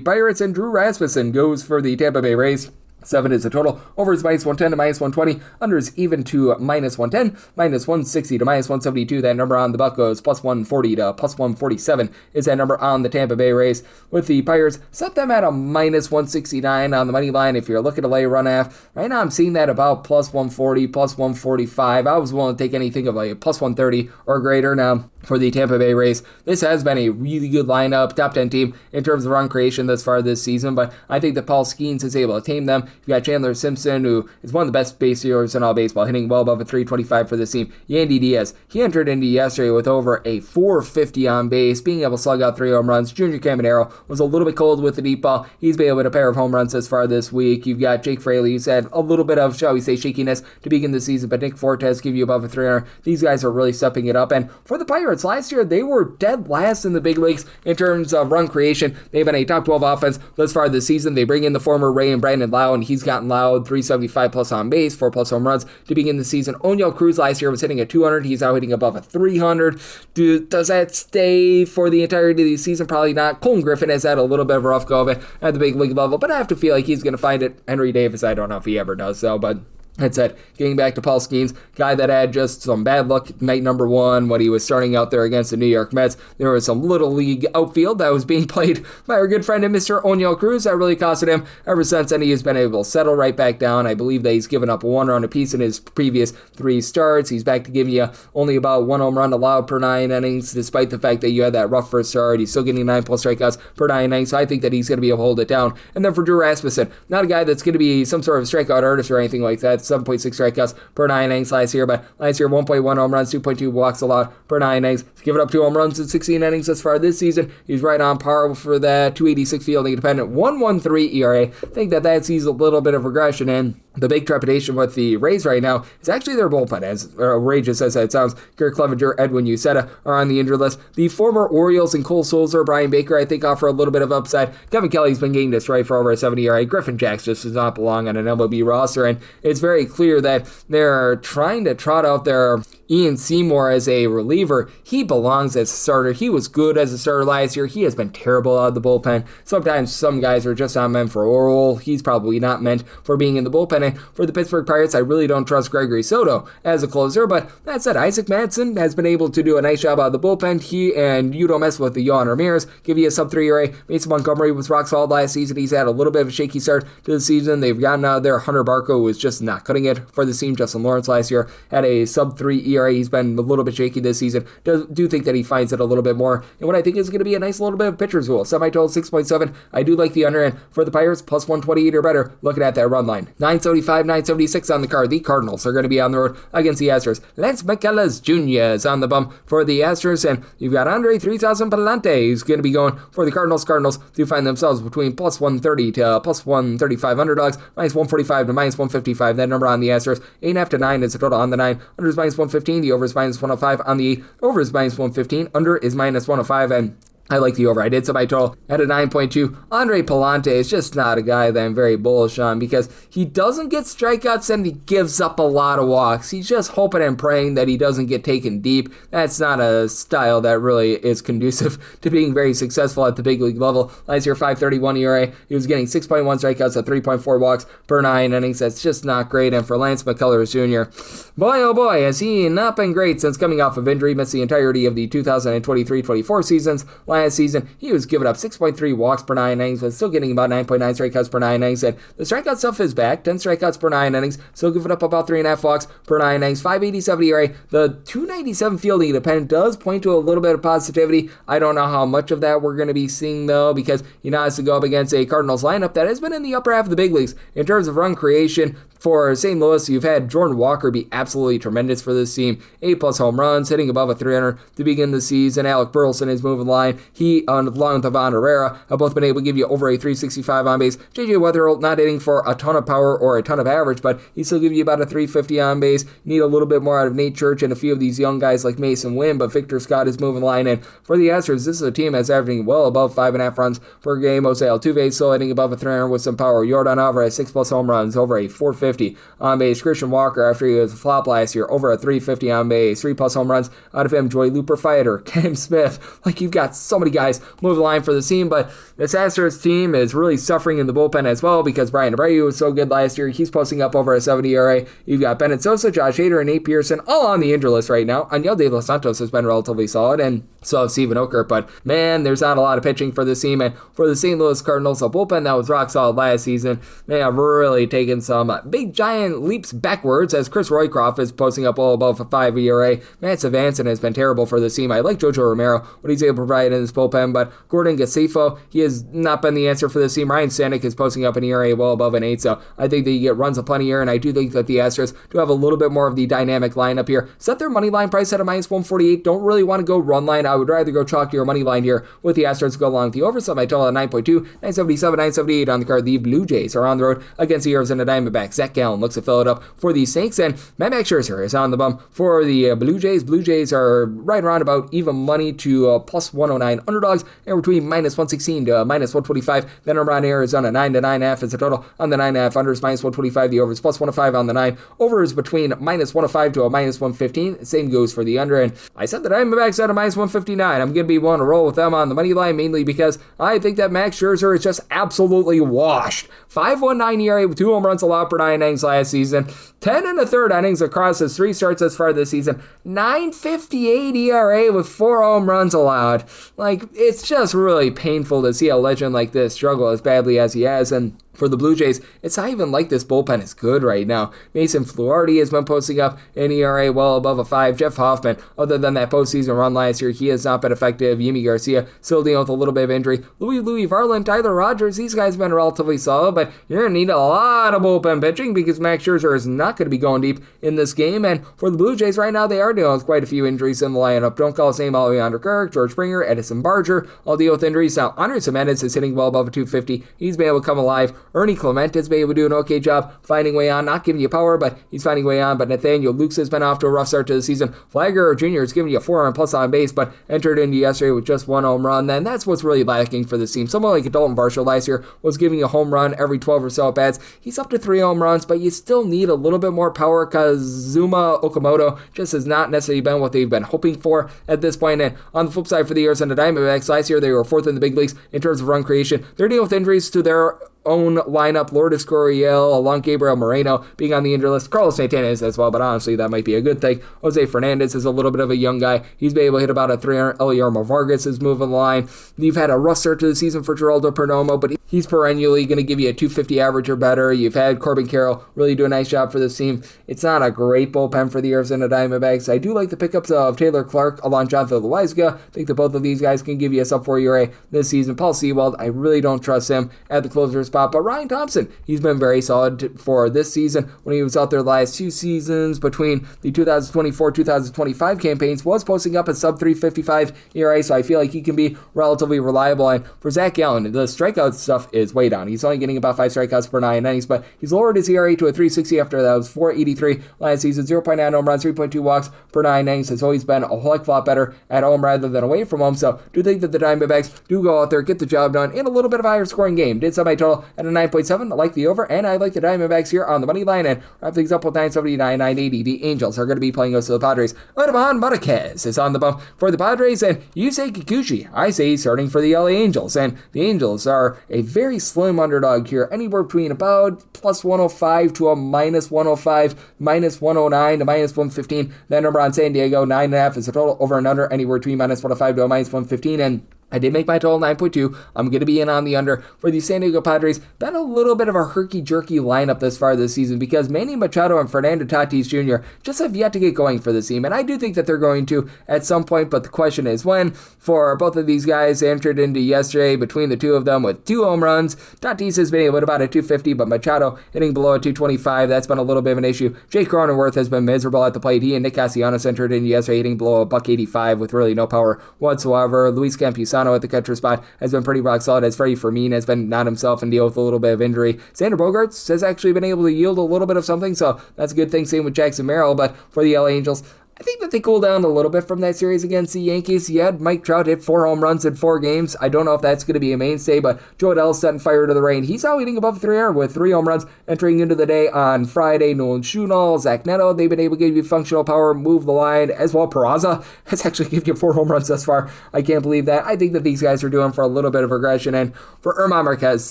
Pirates, and Drew Rasmussen goes for the Tampa Bay Rays. 7 is the total. Over is -110 to -120. Under is even to -110. -160 to -172. That number on the Buck goes +140 to +147 is that number on the Tampa Bay Rays. With the Pirates, set them at a -169 on the money line if you're looking to lay a run half. Right now I'm seeing that about +140, +145. I was willing to take anything of like +130 or greater. Now, for the Tampa Bay Rays, this has been a really good lineup, top 10 team in terms of run creation thus far this season, but I think that Paul Skeens is able to tame them. You've got Chandler Simpson, who is one of the best base stealers in all baseball, hitting well above a 325 for this team. Yandy Diaz, he entered into yesterday with over a 450 on base, being able to slug out 3 home runs. Junior Caminero was a little bit cold with the deep ball. He's been able to pair of home runs thus far this week. You've got Jake Fraley, who's had a little bit of, shall we say, shakiness to begin the season, but Nick Fortes give you above a 300. These guys are really stepping it up. And for the Pirates, last year they were dead last in the big leagues in terms of run creation. They've been a top 12 offense thus far this season. They bring in the former Ray and Brandon Lau, and he's gotten loud, 375 plus on base, 4+ home runs to begin the season. Oniel Cruz last year was hitting at 200. He's now hitting above a 300. Does that stay for the entirety of the season? Probably not. Colin Griffin has had a little bit of a rough go of it at the big league level, but I have to feel like he's going to find it. Henry Davis, I don't know if he ever does, though, but That said, getting back to Paul Skeens, guy that had just some bad luck night number one when he was starting out there against the New York Mets. There was some little league outfield that was being played by our good friend Mr. Oneil Cruz that really costed him. Ever since then, he has been able to settle right back down. I believe that he's given up 1 run apiece in his previous 3 starts. He's back to giving you only about 1 home run allowed per 9 innings, despite the fact that you had that rough first start. He's still getting 9+ strikeouts per 9 innings, so I think that he's going to be able to hold it down. And then for Drew Rasmussen, not a guy that's going to be some sort of strikeout artist or anything like that. 7.6 strikeouts per 9 innings last year, but last year 1.1 home runs, 2.2 walks allowed per 9 innings. He's given up 2 home runs in 16 innings thus far this season. He's right on par for that 286 fielding independent, 1.13 ERA. I think that sees a little bit of regression in. The big trepidation with the Rays right now is actually their bullpen, as outrageous as that sounds. Kirk Clevenger, Edwin Uceta are on the injured list. The former Orioles and Cole Sulzer, Brian Baker, I think offer a little bit of upside. Kevin Kelly's been getting destroyed for over a 70 ERA. Griffin Jacks just does not belong on an MLB roster, and it's very clear that they're trying to trot out their Ian Seymour as a reliever. He belongs as a starter. He was good as a starter last year. He has been terrible out of the bullpen. Sometimes some guys are just not meant for a role. He's probably not meant for being in the bullpen. And for the Pittsburgh Pirates, I really don't trust Gregory Soto as a closer. But that said, Isaac Madsen has been able to do a nice job out of the bullpen. He and you don't mess with the Yohan Ramirez give you a sub-3 ERA. Mason Montgomery was rock solid last season. He's had a little bit of a shaky start to the season. They've gotten out of there. Hunter Barco was just not cutting it for the team. Justin Lawrence last year had a sub-3 ERA. He's been a little bit shaky this season. Do think that he finds it a little bit more. And what I think is going to be a nice little bit of pitcher's rule. Semi-total 6.7. I do like the under end for the Pirates, plus 128 or better. Looking at that run line. 975, 976 on the card. The Cardinals are going to be on the road against the Astros. Lance McCullers Jr. is on the bump for the Astros. And you've got Andre 3000 Palante who's going to be going for the Cardinals. Cardinals do find themselves between plus 130 to plus 135 underdogs. Minus 145 to minus 155. That number on the Astros. 8.5 to 9 is the total on the 9. Under is minus 115. The over is minus 105 on the 8. Over is minus 115. Under is minus 105. And I like the over. I did semi-total at a 9.2. Andre Palante is just not a guy that I'm very bullish on because he doesn't get strikeouts and he gives up a lot of walks. He's just hoping and praying that he doesn't get taken deep. That's not a style that really is conducive to being very successful at the big league level. Last year, 5.31 ERA. He was getting 6.1 strikeouts at 3.4 walks per 9 innings. That's just not great. And for Lance McCullers Jr., boy, oh boy, has he not been great since coming off of injury. Missed the entirety of the 2023-24 seasons. Last season, he was giving up 6.3 walks per 9 innings, but still getting about 9.9 strikeouts per 9 innings. And the strikeout stuff is back. 10 strikeouts per 9 innings, still giving up about 3.5 walks per 9 innings. 5.87 ERA. The 2.97 fielding independent does point to a little bit of positivity. I don't know how much of that we're going to be seeing, though, because he now has to go up against a Cardinals lineup that has been in the upper half of the big leagues in terms of run creation. For St. Louis, you've had Jordan Walker be absolutely tremendous for this team. 8+ home runs, hitting above a 300 to begin the season. Alec Burleson is moving line. He, along with Ivan Herrera, have both been able to give you over a 365 on base. J.J. Weatherholt not hitting for a ton of power or a ton of average, but he still give you about a 350 on base. Need a little bit more out of Nate Church and a few of these young guys like Mason Wynn, but Victor Scott is moving line. And for the Astros, this is a team that's averaging well above 5.5 runs per game. Jose Altuve still hitting above a 300 with some power. Yordan Alvarez, 6+ home runs, over a 450 on base. Christian Walker, after he was a flop last year, over a 350 on base. 3+ home runs out of him. Joy Looper Fighter, Cam Smith. Like, you've got so many guys moving line for the team, but this Astros team is really suffering in the bullpen as well because Brian Abreu was so good last year. He's posting up over a 70 ERA. You've got Bennett Sosa, Josh Hader, and Nate Pearson all on the injury list right now. Aniel De Los Santos has been relatively solid, and so have Steven Okert, but man, there's not a lot of pitching for this team. And for the St. Louis Cardinals, a bullpen that was rock solid last season, they have really taken some big giant leaps backwards as Chris Roycroft is posting up well above a 5 ERA. Matt Savanson has been terrible for this team. I like Jojo Romero, what he's able to provide in this bullpen, but Gordon Gassifo, he has not been the answer for this team. Ryan Stanek is posting up an ERA well above an 8, so I think that you get runs aplenty here, and I do think that the Astros do have a little bit more of the dynamic lineup here. Set their money line price at a minus 148. Don't really want to go run line. I would rather go chalk your money line here with the Astros to go along with the over. So my total at 9.2, 977, 978 on the card. The Blue Jays are on the road against the Arizona Diamondbacks. Zach Gallen looks to fill it up for the Saints, and Matt Scherzer is on the bump for the Blue Jays. Blue Jays are right around about even money to plus 109 underdogs, and between minus 116 to minus 125. Then around Arizona, 9 to 9.5 is the total on the 9.5. Under is minus 125. The over is plus 105 on the 9. Over is between minus 105 to a minus 115. Same goes for the under, and I said the Diamondbacks at a minus 159. I'm going to be willing to roll with them on the money line, mainly because I think that Max Scherzer is just absolutely washed. 5.19 ERA with 2 home runs allowed per 9 innings last season. 10 and a third innings across his 3 starts thus far this season. 9.58 ERA with 4 home runs allowed. Like, it's just really painful to see a legend like this struggle as badly as he has, and for the Blue Jays, it's not even like this bullpen is good right now. Mason Fluharty has been posting up an ERA well above a 5. Jeff Hoffman, other than that postseason run last year, he has not been effective. Yimi Garcia still dealing with a little bit of injury. Louis Varland, Tyler Rogers, these guys have been relatively solid, but you're going to need a lot of bullpen pitching because Max Scherzer is not going to be going deep in this game. And for the Blue Jays right now, they are dealing with quite a few injuries in the lineup. Don't call his name Alejandro Kirk, George Springer, Edison Barger, all deal with injuries. Now, Andres Gimenez is hitting well above a 250. He's been able to come alive. Ernie Clement has been able to do an okay job finding way on, not giving you power, but he's finding way on. But Nathaniel Lukes has been off to a rough start to the season. Flagger Jr. is giving you a 400 plus on base, but entered into yesterday with just 1 home run. Then that's what's really lacking for this team. Someone like Dalton Varsho last year was giving you a home run every 12 or so at bats. He's up to 3 home runs, but you still need a little bit more power because Zuma Okamoto just has not necessarily been what they've been hoping for at this point. And on the flip side for the Arizona Diamondbacks, last year they were 4th in the big leagues in terms of run creation. They're dealing with injuries to their own lineup, Lourdes Gurriel, along Gabriel Moreno being on the injured list. Carlos Santana is as well, but honestly, that might be a good thing. Jose Fernandez is a little bit of a young guy. He's been able to hit about a 300. Eliarmo Vargas is moving the line. You've had a rough start to the season for Geraldo Perdomo, but he's perennially going to give you a 250 average or better. You've had Corbin Carroll really do a nice job for this team. It's not a great bullpen for the Arizona Diamondbacks. I do like the pickups of Taylor Clark along Jonathan Loaizaga. I think that both of these guys can give you a sub-4 ERA this season. Paul Sewald, I really don't trust him at the closer spot, but Ryan Thompson, he's been very solid for this season. When he was out there last 2 seasons between the 2024-2025 campaigns, was posting up a sub-355 ERA, so I feel like he can be relatively reliable. And for Zach Gallen, the strikeout stuff is way down. He's only getting about 5 strikeouts per 9 innings, but he's lowered his ERA to a 360 after that was 483 last season. 0.9 home runs, 3.2 walks per 9 innings. Has always been a whole heck of a lot better at home rather than away from home, so do think that the Diamondbacks do go out there, get the job done in a little bit of a higher scoring game. Did set my total at a 9.7. I like the over, and I like the Diamondbacks here on the money line, and wrap things up with 979, 980. The Angels are going to be playing us to the Padres. Esteban Marquez is on the bump for the Padres, and Yusei Kikuchi, I say he's starting for the LA Angels, and the Angels are a very slim underdog here, anywhere between about plus 105 to a minus 105, minus 109 to minus 115. That number on San Diego, 9.5 is a total, over and under, anywhere between minus 105 to a minus 115, and I did make my total 9.2. I'm going to be in on the under for the San Diego Padres. Been a little bit of a herky-jerky lineup this far this season because Manny Machado and Fernando Tatis Jr. just have yet to get going for the team, and I do think that they're going to at some point, but the question is when. For both of these guys entered into yesterday between the two of them with 2 home runs. Tatis has been able to about a 250, but Machado hitting below a 225. That's been a little bit of an issue. Jake Cronenworth has been miserable at the plate. He and Nick Castellanos entered in yesterday hitting below a $185 with really no power whatsoever. Luis Campusano at the catcher spot has been pretty rock solid, as Freddie Fermin has been not himself and deal with a little bit of injury. Xander Bogaerts has actually been able to yield a little bit of something, so that's a good thing. Same with Jackson Merrill, but for the LA Angels, I think that they cooled down a little bit from that series against the Yankees. You had Mike Trout hit 4 home runs in 4 games. I don't know if that's going to be a mainstay, but Joe Adell's setting fire to the rain. He's now hitting above 3R with 3 home runs entering into the day on Friday. Nolan Schunel, Zach Neto, they've been able to give you functional power, move the line, as well. Peraza has actually given you 4 home runs thus far. I can't believe that. I think that these guys are doing for a little bit of regression, and for German Marquez,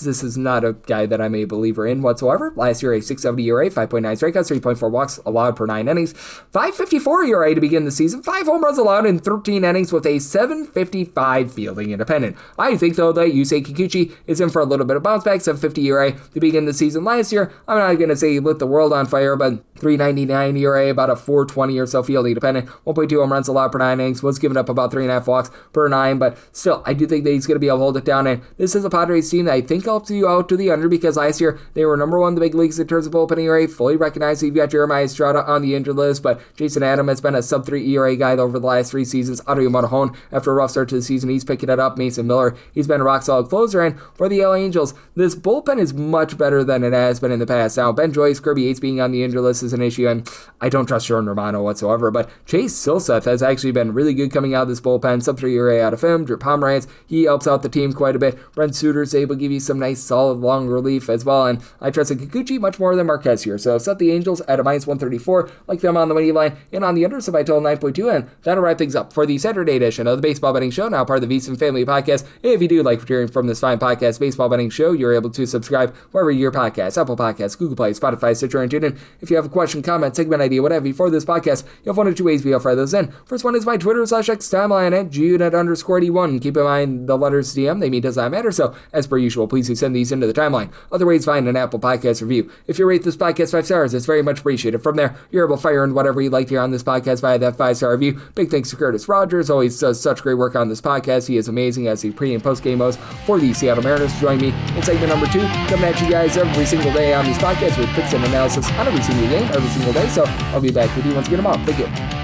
this is not a guy that I'm a believer in whatsoever. Last year, a 6.70 ERA, 5.9 strikeouts, 3.4 walks allowed per 9 innings, 5.54 ERA to begin the season. 5 home runs allowed in 13 innings with a 7.55 fielding independent. I think, though, that Yusei Kikuchi is in for a little bit of bounce back. 7.50 ERA to begin the season. Last year, I'm not going to say he lit the world on fire, but 3.99 ERA, about a 4.20 or so fielding independent. 1.2 home runs allowed per 9 innings. Was giving up about 3.5 walks per 9, but still, I do think that he's going to be able to hold it down. And this is a Padres team that I think helps you out to the under because last year they were number 1 in the big leagues in terms of bullpen ERA. Fully recognize that you've got Jeremiah Estrada on the injured list, but Jason Adam has been a sub-3 ERA guy over the last 3 seasons. Adrian Morejon, after a rough start to the season, he's picking it up. Mason Miller, he's been a rock-solid closer. And for the LA Angels, this bullpen is much better than it has been in the past. Now, Ben Joyce, Kirby Yates being on the injured list is an issue, and I don't trust Jordan Romano whatsoever, but Chase Silseth has actually been really good coming out of this bullpen. Sub-3 ERA out of him. Drew Pomeranz, he helps out the team quite a bit. Brent Suter's able to give you some nice, solid, long relief as well, and I trust Kikuchi much more than Marquez here. So set the Angels at a minus 134, like them on the money line, and on the under So by total 9.2, and that'll wrap things up for the Saturday edition of the Baseball Betting Show, now part of the VSiN Family Podcast. If you do like what you're hearing from this fine podcast, Baseball Betting Show, you're able to subscribe wherever your podcast, Apple Podcasts, Google Play, Spotify, Stitcher, and TuneIn. If you have a question, comment, segment idea, whatever for this podcast, you have one of two ways we'll fire those in. First one is my Twitter/X timeline at Junit_D1. Keep in mind the letters DM, they mean does not matter, so as per usual, please do send these into the timeline. Other ways, find an Apple Podcast review. If you rate this podcast 5 stars, it's very much appreciated. From there, you're able to fire in whatever you'd like to hear on this podcast via that 5-star review. Big thanks to Curtis Rogers, always does such great work on this podcast. He is amazing as the pre- and post-game host for the Seattle Mariners. Join me in segment number 2, coming at you guys every single day on these podcasts with picks and analysis on every single game, every single day. So I'll be back with you once again tomorrow. Thank you.